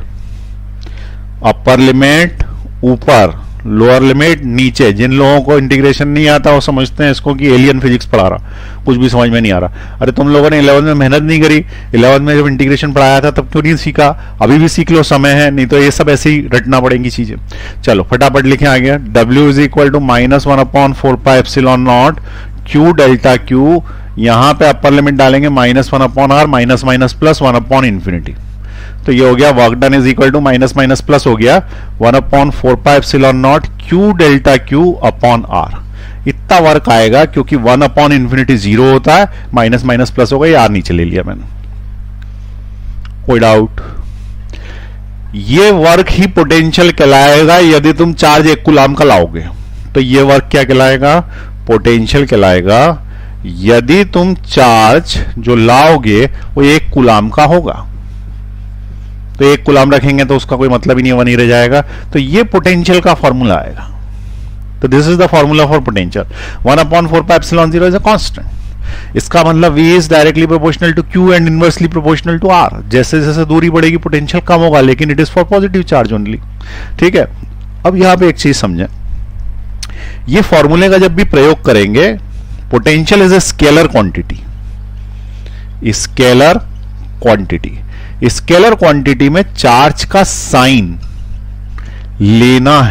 अपर लिमिट ऊपर, लोअर लिमिट नीचे। जिन लोगों को इंटीग्रेशन नहीं आता वो समझते हैं इसको कि एलियन फिजिक्स पढ़ा रहा, कुछ भी समझ में नहीं आ रहा। अरे तुम लोगों ने 11th में मेहनत नहीं करी, 11th में जब इंटीग्रेशन पढ़ाया था तब क्यों नहीं सीखा, अभी भी सीख लो, समय है, नहीं तो ये सब ऐसे ही रटना पड़ेंगी चीजें। चलो फटाफट लिखे आ गया, W is equal to -1/4πε0 Q delta Q, यहां पे अपर लिमिट डालेंगे -1/r, माइनस माइनस प्लस 1/इंफिनिटी। तो ये हो गया work done is equal to minus minus plus हो गया 1/4πε0 Q delta Q upon R। इतना वर्क आएगा क्योंकि 1/इंफिनिटी 0 होता है, माइनस माइनस प्लस होगा, ये R नीचे ले लिया मैंने। कोई डाउट? ये वर्क ही पोटेंशियल कहलाएगा यदि तुम चार्ज 1 कूलाम का लाओगे। तो ये वर्क क्या कहलाएगा? पोटेंशियल कहलाएगा यदि तुम चार्ज जो लाओगे वो 1 कूलाम का होगा। तो 1 कूलाम रखेंगे तो उसका कोई मतलब ही नहीं, 1 ही रह जाएगा। तो ये पोटेंशियल का फॉर्मूला आएगा। तो this is the formula for potential. 1/4πε0 is a constant. इसका मतलब V is directly proportional to Q and inversely proportional to R। जैसे जैसे दूरी बढ़ेगी पोटेंशियल कम होगा, लेकिन it is for positive charge only. ठीक है, अब यहां पे एक चीज समझें, ये फॉर्मूले का जब भी प्रयोग करेंगे, potential is a scalar quantity. Scalar quantity, scalar quantity में चार्ज का साइन लेना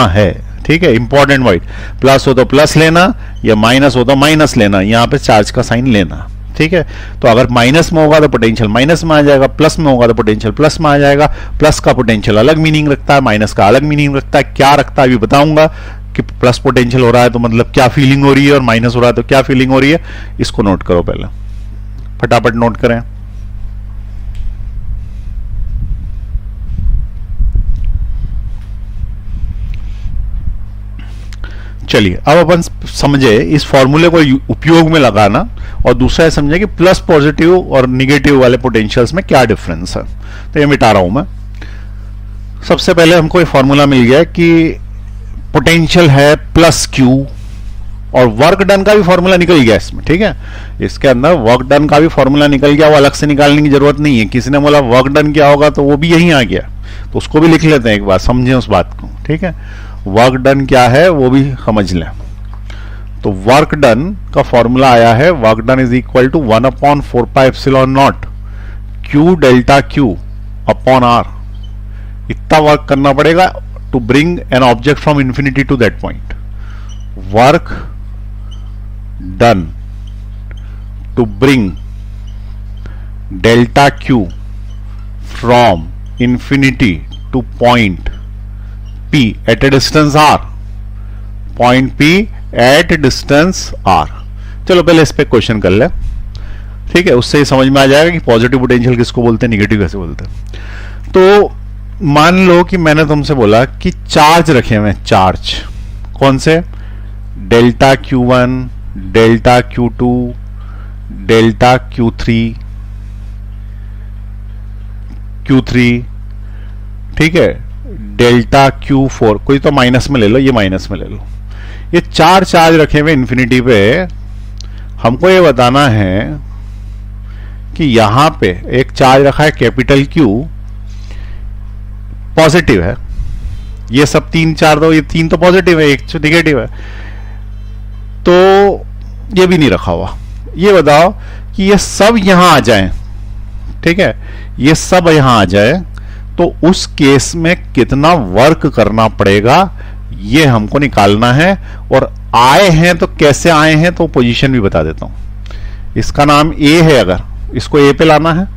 है। ठीक है, इंपॉर्टेंट वर्ड, प्लस हो तो प्लस लेना या माइनस हो तो माइनस लेना, यहां पे चार्ज का साइन लेना। ठीक है, तो अगर माइनस में होगा तो पोटेंशियल माइनस में आ जाएगा, प्लस में होगा तो पोटेंशियल प्लस में आ जाएगा। प्लस का पोटेंशियल अलग मीनिंग रखता है, माइनस का अलग मीनिंग रखता है। क्या रखता है अभी बताऊंगा कि प्लस पोटेंशियल हो रहा है तो मतलब क्या फीलिंग हो रही है, और माइनस हो रहा है तो क्या फीलिंग हो रही है। इसको नोट करो, पहले फटाफट नोट करें। चलिए अब अपन समझे इस फॉर्मूले को उपयोग में लगाना, और दूसरा समझे कि प्लस पॉजिटिव और निगेटिव वाले पोटेंशियल्स में क्या डिफरेंस है। तो ये मिटा रहा हूं मैं। सबसे पहले हमको ये फॉर्मूला मिल गया कि पोटेंशियल है +Q और वर्क डन का भी फॉर्मूला निकल गया इसमें, ठीक है। इसके अंदर वर्क डन का भी फॉर्मूला निकल गया, वो अलग से निकालने की जरूरत नहीं है। किसी ने बोला वर्क डन क्या होगा, तो वो भी यहीं आ गया, तो उसको भी लिख लेते हैं एक बार, समझें उस बात को, ठीक है। वर्क डन क्या है वो भी समझ लें। तो वर्क डन का फॉर्मूला आया है, work done is equal to 1/4πε0 Q delta Q upon R। इतना वर्क करना पड़ेगा to bring an object from infinity to that point. Work done to bring delta Q from infinity to point P at a distance R, point P at distance R। चलो पहले इस पे question कर ले, ठीक है, उससे ही समझ में आ जाएगा कि पॉजिटिव पोटेंशियल किसको बोलते हैं, निगेटिव कैसे बोलते हैं। तो मान लो कि मैंने तुमसे बोला कि चार्ज रखे हुए हैं, चार्ज कौन से, delta Q1, delta Q2, delta Q3, ठीक है, डेल्टा Q4, कोई तो माइनस में ले लो, ये माइनस में ले लो। ये चार चार्ज रखे हुए इंफिनिटी पे, हमको ये बताना है कि यहां पे एक चार्ज रखा है कैपिटल Q, पॉजिटिव है, ये सब तीन चार, तो ये तीन तो पॉजिटिव है, एक तो निगेटिव है, तो ये भी नहीं रखा हुआ। ये बताओ कि ये सब यहां आ जाएं, ठीक है, ये सब यहां आ जाए तो उस केस में कितना वर्क करना पड़ेगा ये हमको निकालना है। और आए हैं तो कैसे आए हैं तो पोजीशन भी बता देता हूं। इसका नाम A है, अगर इसको A पे लाना है,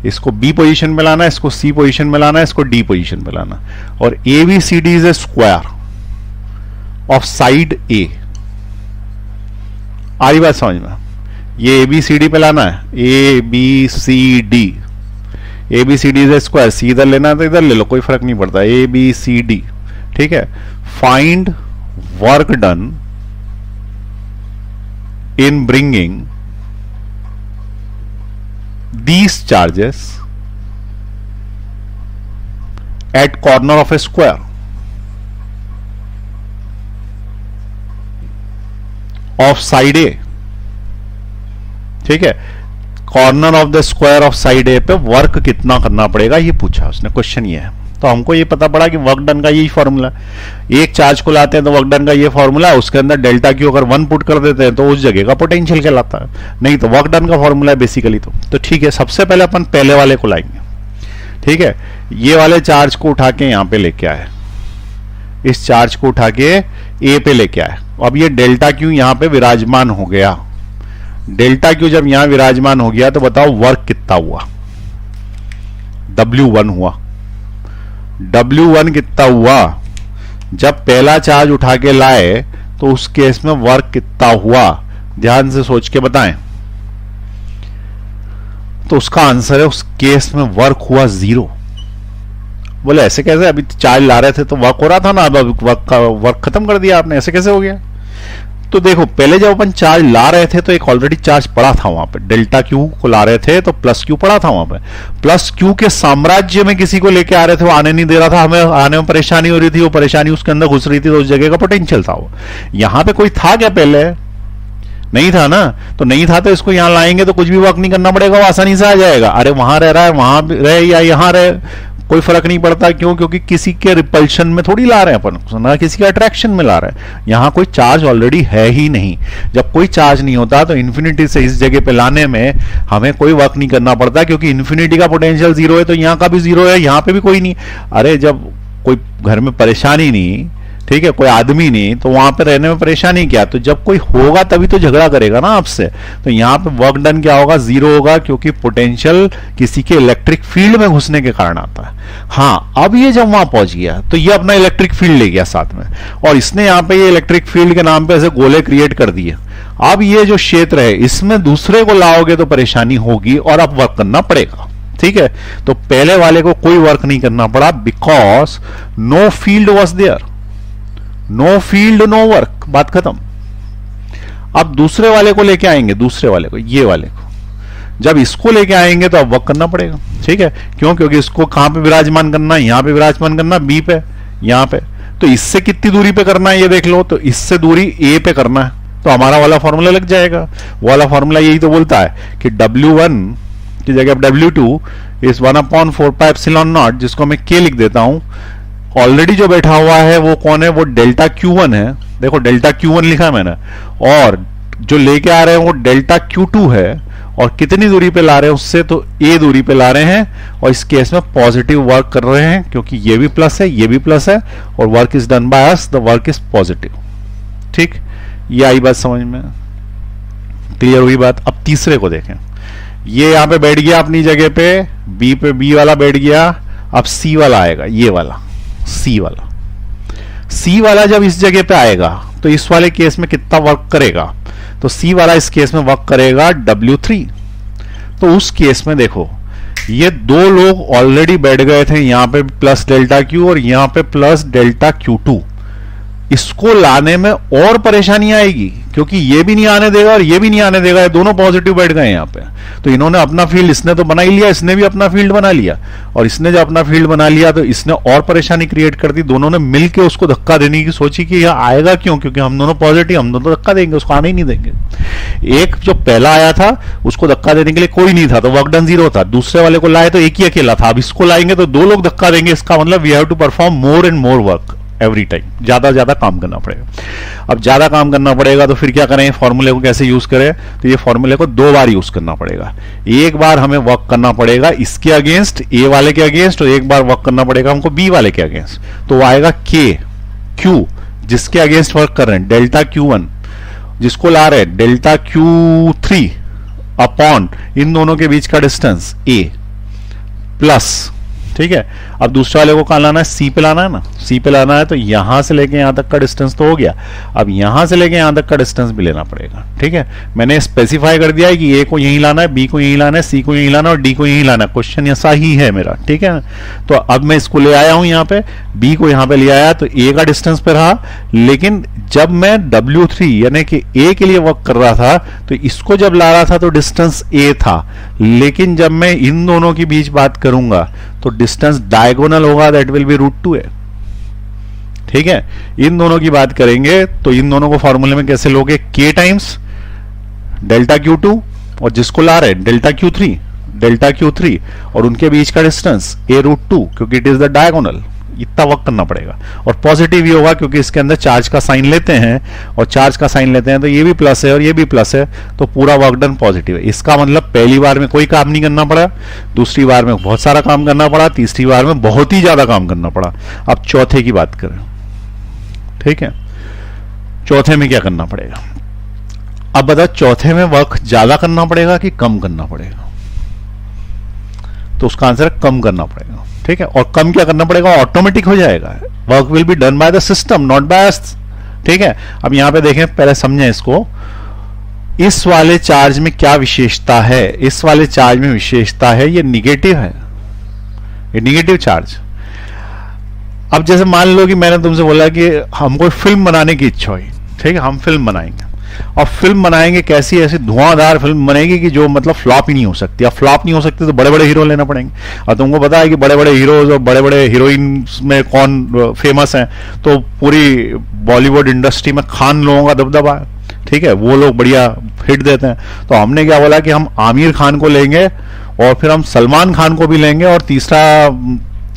इसको B पोजीशन में लाना है, इसको C पोजीशन में लाना है, इसको D पोजीशन में लाना है। और ABCD is a square of side A। आ रही बात समझ में? ये ABCD पे लाना है, ABCD, ABCD is a square, C इधर लेना है तो इधर ले लो, कोई फर्क नहीं पड़ता, ABCD, ठीक है। Find work done in bringing these charges at corner of a square of side A, ठीक है। Corner of the square of side A पे वर्क कितना करना पड़ेगा ये पूछा उसने, क्वेश्चन ये है। तो हमको ये पता पड़ा कि वर्क डन का यही फॉर्मूला, एक चार्ज को लाते हैं तो वर्क डन का ये फॉर्मूला है, उसके अंदर डेल्टा Q अगर 1 पुट कर देते हैं तो उस जगह का पोटेंशियल कहलाता है, नहीं तो वर्क डन का फॉर्मूला है बेसिकली। तो ठीक है, सबसे पहले अपन पहले वाले को लाएंगे, ठीक है। ये वाले चार्ज को उठा के यहां पे लेके आए, इस चार्ज को उठा के ए पे लेके आए। अब ये डेल्टा Q यहां पे विराजमान हो गया, डेल्टा Q जब यहां विराजमान हो गया तो बताओ वर्क कितना हुआ, W1 हुआ। W1 कितना हुआ, जब पहला चार्ज उठा के लाए तो उस केस में वर्क कितना हुआ, ध्यान से सोच के बताएं। तो उसका आंसर है उस केस में वर्क हुआ 0। बोले ऐसे कैसे, अभी चार्ज ला रहे थे तो वर्क हो रहा था ना, अब वर्क खत्म कर दिया आपने, ऐसे कैसे हो गया। तो देखो पहले जब अपन चार्ज ला रहे थे तो एक ऑलरेडी चार्ज पड़ा था वहां पे, डेल्टा Q को ला रहे थे तो प्लस Q पड़ा था वहां पे। प्लस Q के साम्राज्य में किसी को लेके आ रहे थे, वो आने नहीं दे रहा था, हमें आने में परेशानी हो रही थी, वो परेशानी उसके अंदर घुस रही थी, तो उस जगह का पोटेंशियल था वो। यहां पे कोई था क्या पहले, नहीं था ना, तो नहीं था तो इसको यहां लाएंगे तो कुछ भी वर्क नहीं करना पड़ेगा, वो आसानी से आ जाएगा। अरे वहां रह रहा है, वहां रहे या यहां रहे, कोई फर्क नहीं पड़ता। क्यों? क्योंकि किसी के रिपल्शन में थोड़ी ला रहे हैं अपन, ना किसी के अट्रैक्शन में ला रहे हैं। यहां कोई चार्ज ऑलरेडी है ही नहीं। जब कोई चार्ज नहीं होता तो इन्फिनिटी से इस जगह पे लाने में हमें कोई वर्क नहीं करना पड़ता, क्योंकि इन्फिनिटी का पोटेंशियल 0 है तो यहां का भी 0 है, यहां पे भी कोई नहीं। अरे जब कोई घर में परेशानी नहीं, ठीक है, कोई आदमी नहीं, तो वहां पे रहने में परेशानी क्या, तो जब कोई होगा तभी तो झगड़ा करेगा ना आपसे। तो यहां पे वर्क डन क्या होगा, 0 होगा, क्योंकि पोटेंशियल किसी के इलेक्ट्रिक फील्ड में घुसने के कारण आता है। हाँ, अब ये जब वहां पहुंच गया तो ये अपना इलेक्ट्रिक फील्ड ले गया साथ में, और इसने यहां पे ये इलेक्ट्रिक फील्ड के नाम पे ऐसे गोले क्रिएट कर दिए। अब ये जो क्षेत्र है इसमें दूसरे को लाओगे तो परेशानी होगी और अब वर्क करना पड़ेगा, ठीक है। तो पहले वाले को कोई वर्क नहीं करना पड़ा, because no field was there, no field no work, बात खत्म। अब दूसरे वाले को लेके आएंगे, दूसरे वाले को, ये वाले को, जब इसको लेके आएंगे तो अब वर्क करना पड़ेगा, ठीक है। क्यों? क्योंकि इसको कहां पे विराजमान करना है, यहां पे विराजमान करना, बी पे, यहां पे। तो इससे कितनी दूरी पे करना है ये देख लो, तो इससे दूरी ए पे करना है, तो हमारा वाला फॉर्मूला लग जाएगा। वो वाला फॉर्मूला यही तो बोलता है कि W1 की जगह W2 इज 1/4πε0, जिसको मैं K लिख देता हूं। ऑलरेडी जो बैठा हुआ है वो कौन है, वो डेल्टा Q1 है। देखो डेल्टा Q1 लिखा है मैंने, और जो लेके आ रहे हैं वो डेल्टा Q2 है। और कितनी दूरी पे ला रहे हैं उससे, तो A दूरी पे ला रहे हैं, और इस केस में पॉजिटिव वर्क कर रहे हैं क्योंकि ये भी प्लस है, ये भी प्लस है, और work is done by us, the work is positive. ठीक, ये आई बात समझ में, क्लियर हुई बात। अब तीसरे को देखें, ये यहां पे बैठ गया अपनी जगह पे बी वाला बैठ गया। अब C वाला आएगा, ये वाला C वाला जब इस जगह पे आएगा तो इस वाले केस में कितना वर्क करेगा, तो C वाला इस केस में वर्क करेगा W3। तो उस केस में देखो ये दो लोग ऑलरेडी बैठ गए थे यहां पे प्लस डेल्टा Q और यहां पे प्लस डेल्टा Q2। इसको लाने में और परेशानी आएगी क्योंकि ये भी नहीं आने देगा और ये भी नहीं आने देगा, ये दोनों पॉजिटिव बैठ गए यहां पे। तो इन्होंने अपना फील्ड, इसने तो बना ही लिया, इसने भी अपना फील्ड बना लिया, और इसने जो अपना फील्ड बना लिया तो इसने और परेशानी क्रिएट कर दी। दोनों ने मिलकर उसको धक्का देने की सोची कि यह आएगा क्यों, क्योंकि हम दोनों पॉजिटिव, हम दोनों धक्का देंगे, उसको आने ही नहीं देंगे। एक जो पहला आया था उसको धक्का देने के लिए कोई नहीं था, तो वर्क डन 0 था। दूसरे वाले को लाए तो एक ही अकेला था, अब इसको लाएंगे तो दो लोग धक्का देंगे। इसका मतलब we have to perform more and more work every time, ज्यादा काम करना पड़ेगा। अब ज्यादा काम करना पड़ेगा तो फिर क्या करें, फॉर्मूले को कैसे यूज करें, तो ये फॉर्मूले को 2 बार यूज करना पड़ेगा। एक बार हमें वर्क करना पड़ेगा इसके अगेंस्ट, ए वाले के अगेंस्ट, और एक बार वर्क करना पड़ेगा हमको बी वाले के अगेंस्ट। तो वो आएगा Q, जिसके अगेंस्ट वर्क कर रहे हैं डेल्टा Q1, जिसको ला रहे हैं डेल्टा Q3 अपॉन इन दोनों के बीच का डिस्टेंस A प्लस, ठीक है। अब दूसरे वाले को कहां लाना है, C पे लाना है ना, C पे लाना है तो यहां से लेके यहां तक का डिस्टेंस तो हो गया, अब यहां से लेके यहां तक का डिस्टेंस भी लेना पड़ेगा। ठीक है, मैंने स्पेसिफाई कर दिया है कि A को यहीं लाना है, B को यहीं लाना है, C को यहीं लाना है और D को यहीं लाना है। क्वेश्चन ऐसा ही है मेरा, ठीक है। तो अब मैं इसको ले आया हूं यहां पे, B को यहां पे ले आया तो A का डिस्टेंस पे रहा, लेकिन जब मैं W3 यानी कि A के लिए वर्क कर रहा था तो इसको जब ला रहा था तो डिस्टेंस A था, लेकिन जब मैं इन दोनों के बीच बात करूंगा तो डिस्टेंस डायगोनल होगा, दैट विल बी √2A। ठीक है, इन दोनों की बात करेंगे तो इन दोनों को फॉर्मूले में कैसे लोगे, K टाइम्स डेल्टा Q2 और जिसको ला रहे हैं डेल्टा Q3 और उनके बीच का डिस्टेंस A√2, क्योंकि इट इज द डायगोनल। इतना वर्क करना पड़ेगा और पॉजिटिव ही होगा क्योंकि इसके अंदर चार्ज का साइन लेते हैं, और चार्ज का साइन लेते हैं तो ये भी प्लस है और ये भी प्लस है, तो पूरा वर्क डन पॉजिटिव है। इसका मतलब पहली बार में कोई काम नहीं करना पड़ा, दूसरी बार में बहुत सारा काम करना पड़ा, तीसरी बार में बहुत ही ज्यादा काम करना पड़ा। अब चौथे की बात करें, ठीक है, चौथे में क्या करना पड़ेगा। अब बता, चौथे में वर्क ज्यादा करना पड़ेगा कि कम करना पड़ेगा, तो उसका आंसर है कम करना पड़ेगा। ठीक है, और कम क्या करना पड़ेगा, ऑटोमेटिक हो जाएगा, work will be done by the system not by us. ठीक है, अब यहां पे देखें, पहले समझें इसको, इस वाले चार्ज में क्या विशेषता है, इस वाले चार्ज में विशेषता है ये निगेटिव है, ये निगेटिव चार्ज। अब जैसे मान लो कि मैंने तुमसे बोला कि हमको फिल्म बनाने की इच्छा हुई, ठीक है, हम फिल्म बनाएंगे, और फिल्म बनाएंगे कैसी, ऐसी धुआंधार फिल्म बनेगी कि जो मतलब फ्लॉप ही नहीं हो सकती। अब फ्लॉप नहीं हो सकती तो बड़े बड़े हीरो लेना पड़ेंगे, और तुमको पता है कि बड़े बड़े हीरोज और बड़े बड़े हीरोइंस में कौन फेमस हैं, तो पूरी बॉलीवुड इंडस्ट्री में खान लोगों का दबदबा है। ठीक है, वो लोग बढ़िया हिट देते हैं, तो हमने क्या बोला कि हम आमिर खान को लेंगे और फिर हम सलमान खान को भी लेंगे और तीसरा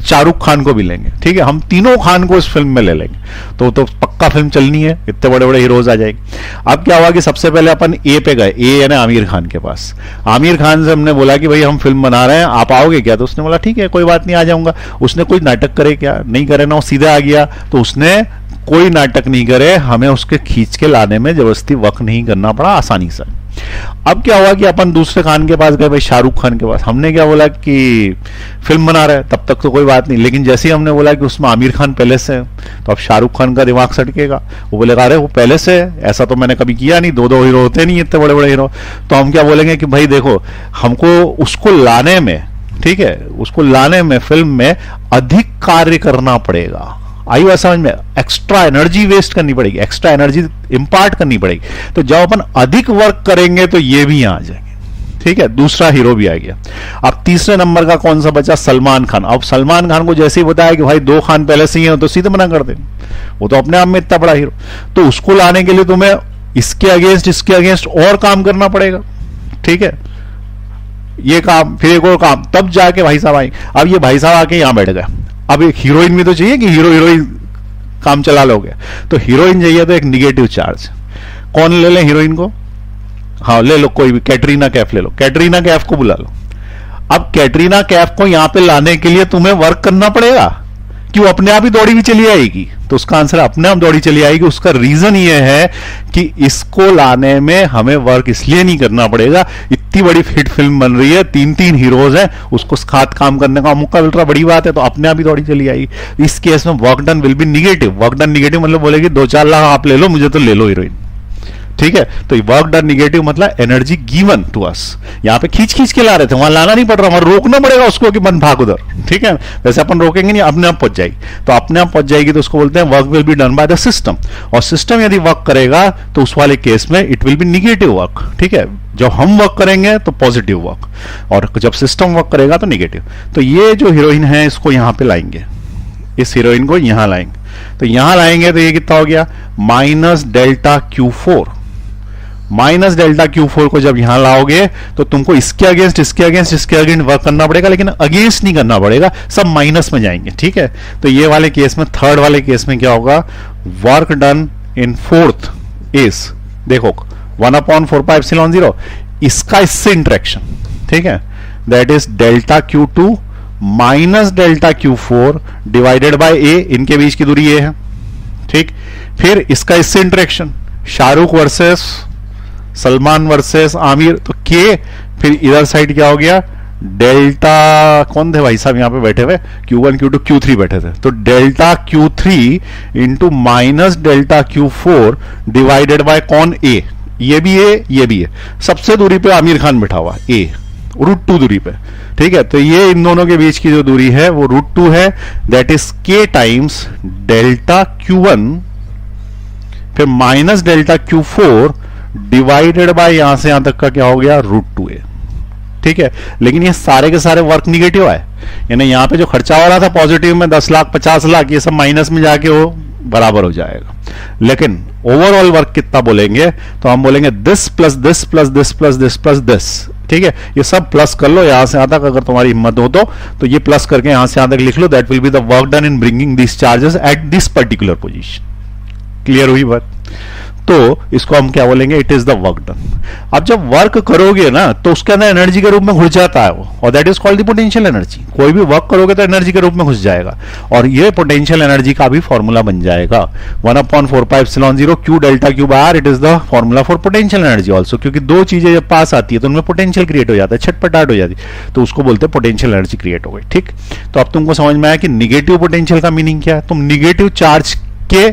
शाहरुख खान को भी लेंगे। ठीक है, हम तीनों खान को इस फिल्म में ले लेंगे, तो पक्का फिल्म चलनी है, इतने बड़े बड़े हीरोज आ जाएंगे। अब क्या हुआ कि सबसे पहले अपन ए पे गए, ए यानी आमिर खान के पास। आमिर खान से हमने बोला कि भाई हम फिल्म बना रहे हैं, आप आओगे क्या, तो उसने बोला ठीक है कोई बात नहीं, आ जाऊंगा। उसने कोई नाटक करे क्या, नहीं करे ना, वो सीधे आ गया। तो उसने कोई नाटक नहीं करे, हमें उसके खींच के लाने में जबरदस्ती वक्त नहीं करना पड़ा, आसानी से। अब क्या हुआ कि अपन दूसरे खान के पास गए, भाई शाहरुख खान के पास। हमने क्या बोला कि फिल्म बना रहे, तब तक तो कोई बात नहीं, लेकिन जैसे ही हमने बोला कि उसमें आमिर खान पहले से है, तो अब शाहरुख खान का दिमाग सटकेगा। वो बोलेगा अरे वो पहले से है, ऐसा तो मैंने कभी किया नहीं, दो हीरो होते नहीं इतने बड़े बड़े हीरो। तो हम क्या बोलेंगे कि भाई देखो, हमको उसको लाने में, ठीक है, उसको लाने में फिल्म में अधिक कार्य करना पड़ेगा। आई बात समझ में, एक्स्ट्रा एनर्जी वेस्ट करनी पड़ेगी, एक्स्ट्रा एनर्जी इंपार्ट करनी पड़ेगी। तो जब अपन अधिक वर्क करेंगे तो ये भी यहां आ जाएंगे। ठीक है, दूसरा हीरो भी आ गया। अब तीसरे नंबर का कौन सा बचा, सलमान खान। अब सलमान खान को जैसे ही बताया कि भाई 2 खान पहले से ही है, तो सीधे मना कर दे, वो तो अपने आप में इतना बड़ा हीरो। तो उसको लाने के लिए तुम्हें इसके अगेंस्ट और काम करना पड़ेगा, ठीक है, ये काम फिर एक और काम, तब जाके भाई साहब आए। अब ये भाई साहब आके यहां बैठ गए, अब एक हीरोइन भी तो चाहिए कि हीरोइन काम चला लोगे, तो हीरोइन चाहिए तो एक निगेटिव चार्ज। कौन ले ले हीरोइन को? हाँ ले लो, कोई भी, कैटरीना कैफ ले लो, कैटरीना कैफ को बुला लो। अब कैटरीना कैफ को यहां पे लाने के लिए तुम्हें वर्क करना पड़ेगा कि वो अपने आप ही दौड़ी भी चली आएगी? तो उसका आंसर अपने आप दौड़ी चली आएगी। उसका रीजन ये है कि इसको लाने में हमें वर्क इसलिए नहीं करना पड़ेगा, इतनी बड़ी हिट फिल्म बन रही है, 3 हीरोज हैं, उसको साथ काम करने का मौका मिल रहा, बड़ी बात है, तो अपने आप ही दौड़ी चली आएगी। इस केस में work done will B negative. Work done negative मतलब बोलेगी 2-4 लाख आप ले लो, मुझे तो ले लो हीरोइन, ठीक है। तो वर्क डन निगेटिव मतलब एनर्जी गिवन टू अस। यहां पे खींच खींच के ला रहे थे, वहां लाना नहीं पड़ रहा, वहां रोकना पड़ेगा उसको कि मन भाग उधर, ठीक है। वैसे अपन रोकेंगे नहीं, अपने आप पहुंच जाएगी। तो अपने आप पहुंच जाएगी तो उसको बोलते हैं work will be done by the system. और सिस्टम यदि वर्क करेगा तो उस वाले केस में it will be negative work, ठीक है। जब हम वर्क करेंगे तो पॉजिटिव वर्क, और जब सिस्टम वर्क करेगा तो निगेटिव। तो ये जो हीरोइन है इसको यहां पे लाएंगे, इस हीरोइन को यहां लाएंगे। तो यहां लाएंगे तो ये कितना हो गया? Minus delta Q4। Minus delta Q4 को जब यहां लाओगे तो तुमको इसके अगेंस्ट वर्क करना पड़ेगा, लेकिन अगेंस्ट नहीं करना पड़ेगा, सब माइनस में जाएंगे, ठीक है। तो ये वाले केस में, थर्ड वाले केस में क्या होगा? Work done in fourth is, देखो 1/4πε0, इसका इससे इंटरेक्शन, ठीक है, that is delta Q2 minus delta Q4 divided by A, इनके बीच की दूरी ये है, ठीक। फिर इसका इससे interaction, Shahrukh versus Salman versus Aamir, तो के, फिर इधर साइड क्या हो गया? डेल्टा, कौन थे भाई साहब यहां पे बैठे हुए? Q1 Q2 Q3 बैठे थे, तो delta Q3 into minus delta Q4 divided bye कौन? ए, ये भी है, सबसे दूरी पे आमिर खान बैठा हुआ, ए √2 दूरी पे, ठीक है। तो ये इन दोनों के बीच की जो दूरी है वो √2 है, दैट इज के टाइम्स डेल्टा Q1 फिर minus delta Q4 divided bye यहां से यहां तक का क्या हो गया? √2a, ठीक है। लेकिन ये सारे के सारे वर्क निगेटिव है, यानी यहां पे जो खर्चा हो रहा था पॉजिटिव में 10 लाख 50 लाख, ये सब माइनस में जाके वो बराबर हो जाएगा। लेकिन ओवरऑल वर्क कितना बोलेंगे? तो हम बोलेंगे this plus this plus this plus this plus this, ठीक है। ये सब प्लस कर लो यहां से यहां तक, अगर तुम्हारी हिम्मत हो तो ये प्लस करके यहां से यहां तक लिख लो, that will be the work done in bringing this charges at this particular position. Clear हुई बात? तो इसको हम क्या बोलेंगे? It is the work done. अब जब वर्क करोगे ना तो उसके अंदर एनर्जी के रूप में घुस जाता है वो, और that is called the potential energy. कोई भी वर्क करोगे तो एनर्जी के रूप में घुस जाएगा, और ये पोटेंशियल एनर्जी का भी फॉर्मूला बन जाएगा 1/4πε0 Q delta Q by R। It is the formula for potential energy also, क्योंकि दो चीजें जब पास आती है तो उनमें पोटेंशियल क्रिएट हो जाता है, छटपटाहट हो जाती है, तो उसको बोलते हैं पोटेंशियल एनर्जी क्रिएट हो गई, ठीक। तो अब तुमको समझ में आया कि निगेटिव पोटेंशियल का मीनिंग क्या है। तुम निगेटिव चार्ज के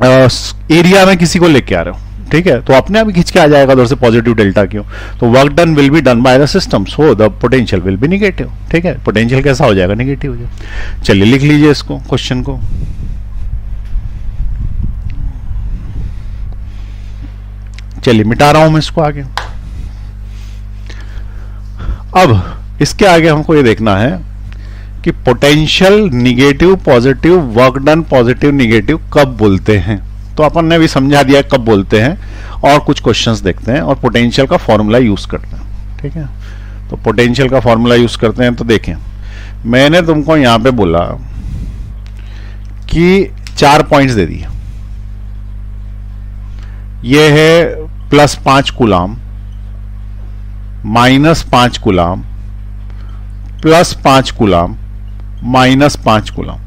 एरिया में किसी को लेके आ रहे हो, ठीक है, तो अपने आप ही खींच के आ जाएगा उधर से पॉजिटिव डेल्टा क्यू। तो work done will be done by the system, so the potential will be negative, ठीक है। पोटेंशियल कैसा हो जाएगा? निगेटिव हो जाएगा। चलिए लिख लीजिए इसको, क्वेश्चन को। चलिए मिटा रहा हूं मैं इसको आगे। अब इसके आगे हमको ये देखना है कि potential negative positive, work done positive negative कब बोलते हैं। तो अपन ने भी समझा दिया कब बोलते हैं, और कुछ क्वेश्चंस देखते हैं और पोटेंशियल का फॉर्मूला यूज करते हैं, ठीक है। तो पोटेंशियल का फॉर्मूला यूज करते हैं। तो देखें, मैंने तुमको यहां पे बोला कि 4 पॉइंट्स दे दिए, ये है +5 कूलाम, -5 कूलाम, +5 कूलाम, -5 कूलाम।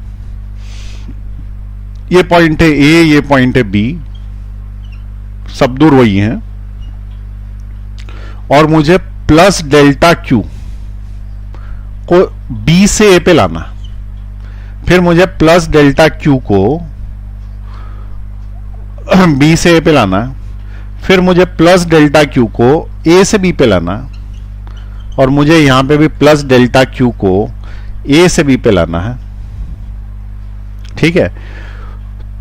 ये पॉइंट है ए, ये पॉइंट है बी, सब दूर वही हैं, और मुझे प्लस डेल्टा क्यू को बी से ए पे लाना, फिर मुझे प्लस डेल्टा क्यू को बी से ए पे लाना, फिर मुझे प्लस डेल्टा क्यू को ए से बी पे लाना, और मुझे यहां पे भी प्लस डेल्टा क्यू को ए से बी पे लाना है, ठीक है।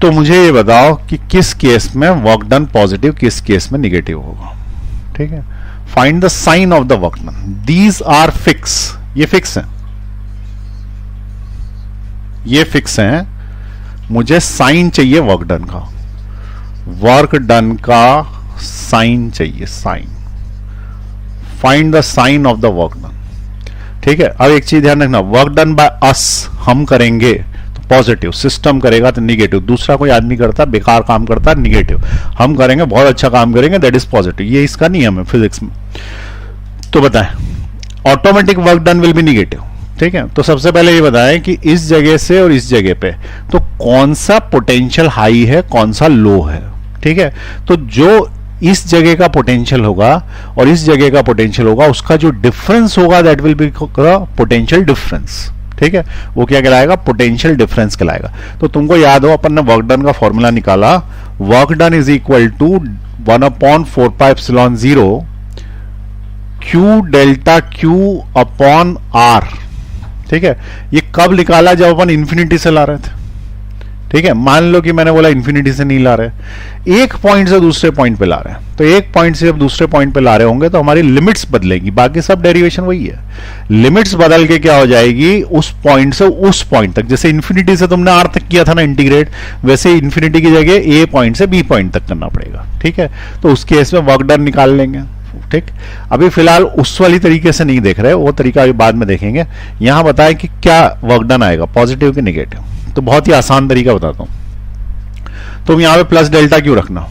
तो मुझे ये बताओ कि किस केस में वर्क डन पॉजिटिव, किस केस में निगेटिव होगा, ठीक है। Find the sign of the work done. These are fix, ये फिक्स है, ये फिक्स है। मुझे साइन चाहिए वर्क डन का, वर्क डन का साइन चाहिए, sign, find the sign of the work done. ठीक है, अब एक चीज ध्यान रखना, वर्क डन बाय अस हम करेंगे तो पॉजिटिव, सिस्टम करेगा तो निगेटिव, दूसरा कोई आदमी करता बेकार काम करता निगेटिव, हम करेंगे बहुत अच्छा काम करेंगे दैट इज पॉजिटिव। ये इसका नियम है फिजिक्स में। तो बताएं, automatic work done will B negative. ठीक है, तो सबसे पहले ये बताएं कि इस जगह से और इस जगह पे तो कौन सा पोटेंशियल हाई है, कौन सा लो है। ठीक है, तो जो इस जगह का पोटेंशियल होगा और इस जगह का पोटेंशियल होगा, उसका जो डिफरेंस होगा that will B potential difference. ठीक है, वो क्या कहलाएगा, पोटेंशियल डिफरेंस कहलाएगा। तो तुमको याद हो अपन ने वर्क डन का फॉर्मूला निकाला, work done is equal to 1/4πε0 Q delta Q upon R। ठीक है, ये कब निकाला, जब अपन इंफिनिटी से ला रहे थे। ठीक है, मान लो कि मैंने बोला इंफिनिटी से नहीं ला रहे, एक पॉइंट से दूसरे पॉइंट पे ला रहे हैं, तो एक पॉइंट से जब दूसरे पॉइंट पे ला रहे होंगे तो हमारी लिमिट्स बदलेगी, बाकी सब डेरिवेशन वही है। लिमिट्स बदल के क्या हो जाएगी, उस पॉइंट से उस पॉइंट तक, जैसे इंफिनिटी से तुमने आर तक किया था ना इंटीग्रेट, वैसे इंफिनिटी की जगह ए पॉइंट से बी पॉइंट तक करना पड़ेगा। ठीक है, तो उस केस में वर्क डन निकाल लेंगे। ठीक, अभी फिलहाल उस वाली तरीके से नहीं देख रहे, वो तरीका अभी बाद में देखेंगे। यहां बताएं कि क्या वर्क डन आएगा, पॉजिटिव कि नेगेटिव। तो बहुत ही आसान तरीका बताता हूं। तुम यहां पे प्लस डेल्टा क्यों रखना,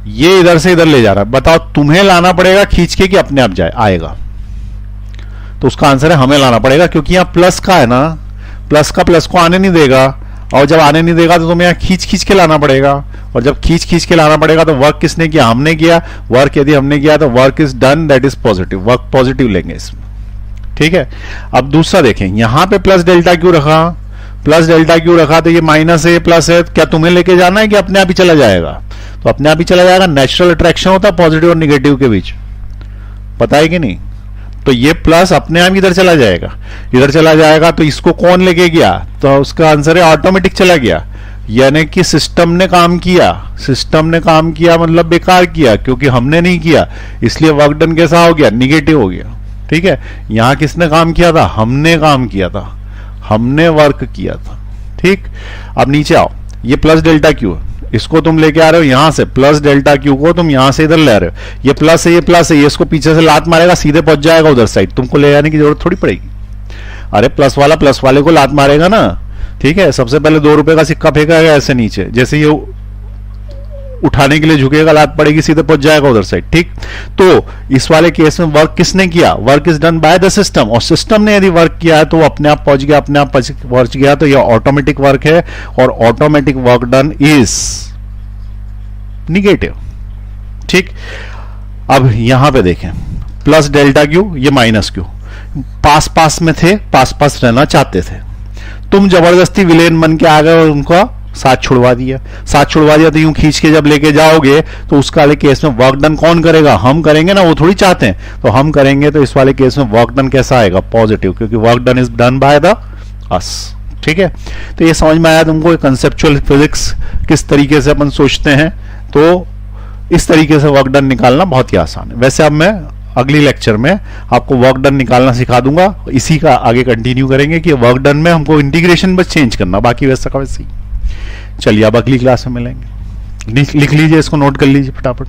ये इधर से इधर ले जा रहा है, बताओ तुम्हें लाना पड़ेगा खींच के कि अपने आप जाए आएगा। तो उसका आंसर है हमें लाना पड़ेगा, क्योंकि यहां प्लस का है ना, प्लस का प्लस को आने नहीं देगा, और जब आने नहीं देगा तो तुम्हें यहां खींच खींच के लाना पड़ेगा, और जब खींच खींच के लाना पड़ेगा तो वर्क किसने किया, हमने किया। वर्क यदि हमने किया तो work is done that is positive, work positive लेंगे इसमें। ठीक है, अब दूसरा देखें, यहां पे प्लस डेल्टा क्यों रखा, प्लस डेल्टा क्यों रखा, तो ये माइनस है ये प्लस है, क्या तुम्हें लेके जाना है कि अपने आप ही चला जाएगा, तो अपने आप ही चला जाएगा। नेचुरल अट्रैक्शन होता है पॉजिटिव और निगेटिव के बीच, पता है कि नहीं। तो ये प्लस अपने आप इधर चला जाएगा, इधर चला जाएगा, तो इसको कौन लेके गया, तो उसका आंसर है ऑटोमेटिक चला गया, यानी कि सिस्टम ने काम किया। सिस्टम ने काम किया मतलब बेकार किया, क्योंकि हमने नहीं किया, इसलिए वर्क डन कैसा हो गया, निगेटिव हो गया। ठीक है, यहां किसने काम किया था, हमने काम किया था, हमने वर्क किया था। ठीक, अब नीचे आओ, ये प्लस डेल्टा क्यू है, इसको तुम लेके आ रहे हो यहां से, प्लस डेल्टा क्यू को तुम यहां से इधर ले रहे हो, ये प्लस है ये प्लस है, ये इसको पीछे से लात मारेगा सीधे पहुंच जाएगा उधर साइड, तुमको ले जाने की जरूरत थोड़ी पड़ेगी। अरे प्लस वाला प्लस वाले को लात मारेगा ना। ठीक है, सबसे पहले 2 रुपए का सिक्का फेंकेगा ऐसे नीचे, जैसे ये उठाने के लिए झुकेगा लात पड़ेगी सीधे पहुंच जाएगा उधर साइड। ठीक, तो इस वाले केस में वर्क किसने किया, work is done by the system, और सिस्टम ने यदि वर्क किया है तो वो अपने आप पहुंच गया, अपने आप पहुंच गया, तो ये ऑटोमेटिक वर्क है, और automatic work done is negative. ठीक, अब यहां पे देखें, प्लस डेल्टा क्यू, ये माइनस क्यू, पास पास में थे, पास पास रहना चाहते थे, तुम जबरदस्ती विलेन बन के आ गए और उनका साथ छुड़वा दिया। साथ छुड़वा दिया तो यूं खींच के जब लेके जाओगे तो उस वाले केस में वर्क डन कौन करेगा, हम करेंगे ना, वो थोड़ी चाहते हैं, तो हम करेंगे, तो इस वाले केस में वर्क डन कैसा आएगा, पॉजिटिव, क्योंकि work done is done by the अस। ठीक है, तो ये समझ में आया तुमको कंसेप्चुअल फिजिक्स किस तरीके से अपन सोचते हैं, तो इस तरीके से वर्क डन निकालना बहुत ही आसान है। वैसे अब मैं अगली लेक्चर में आपको वर्क डन निकालना सिखा दूंगा, इसी का आगे कंटिन्यू करेंगे कि वर्क डन में हमको इंटीग्रेशन बस चेंज करना, बाकी वैसा का वैसे ही। चलिए अब अगली क्लास में मिलेंगे, लिख लीजिए इसको, नोट कर लीजिए फटाफट।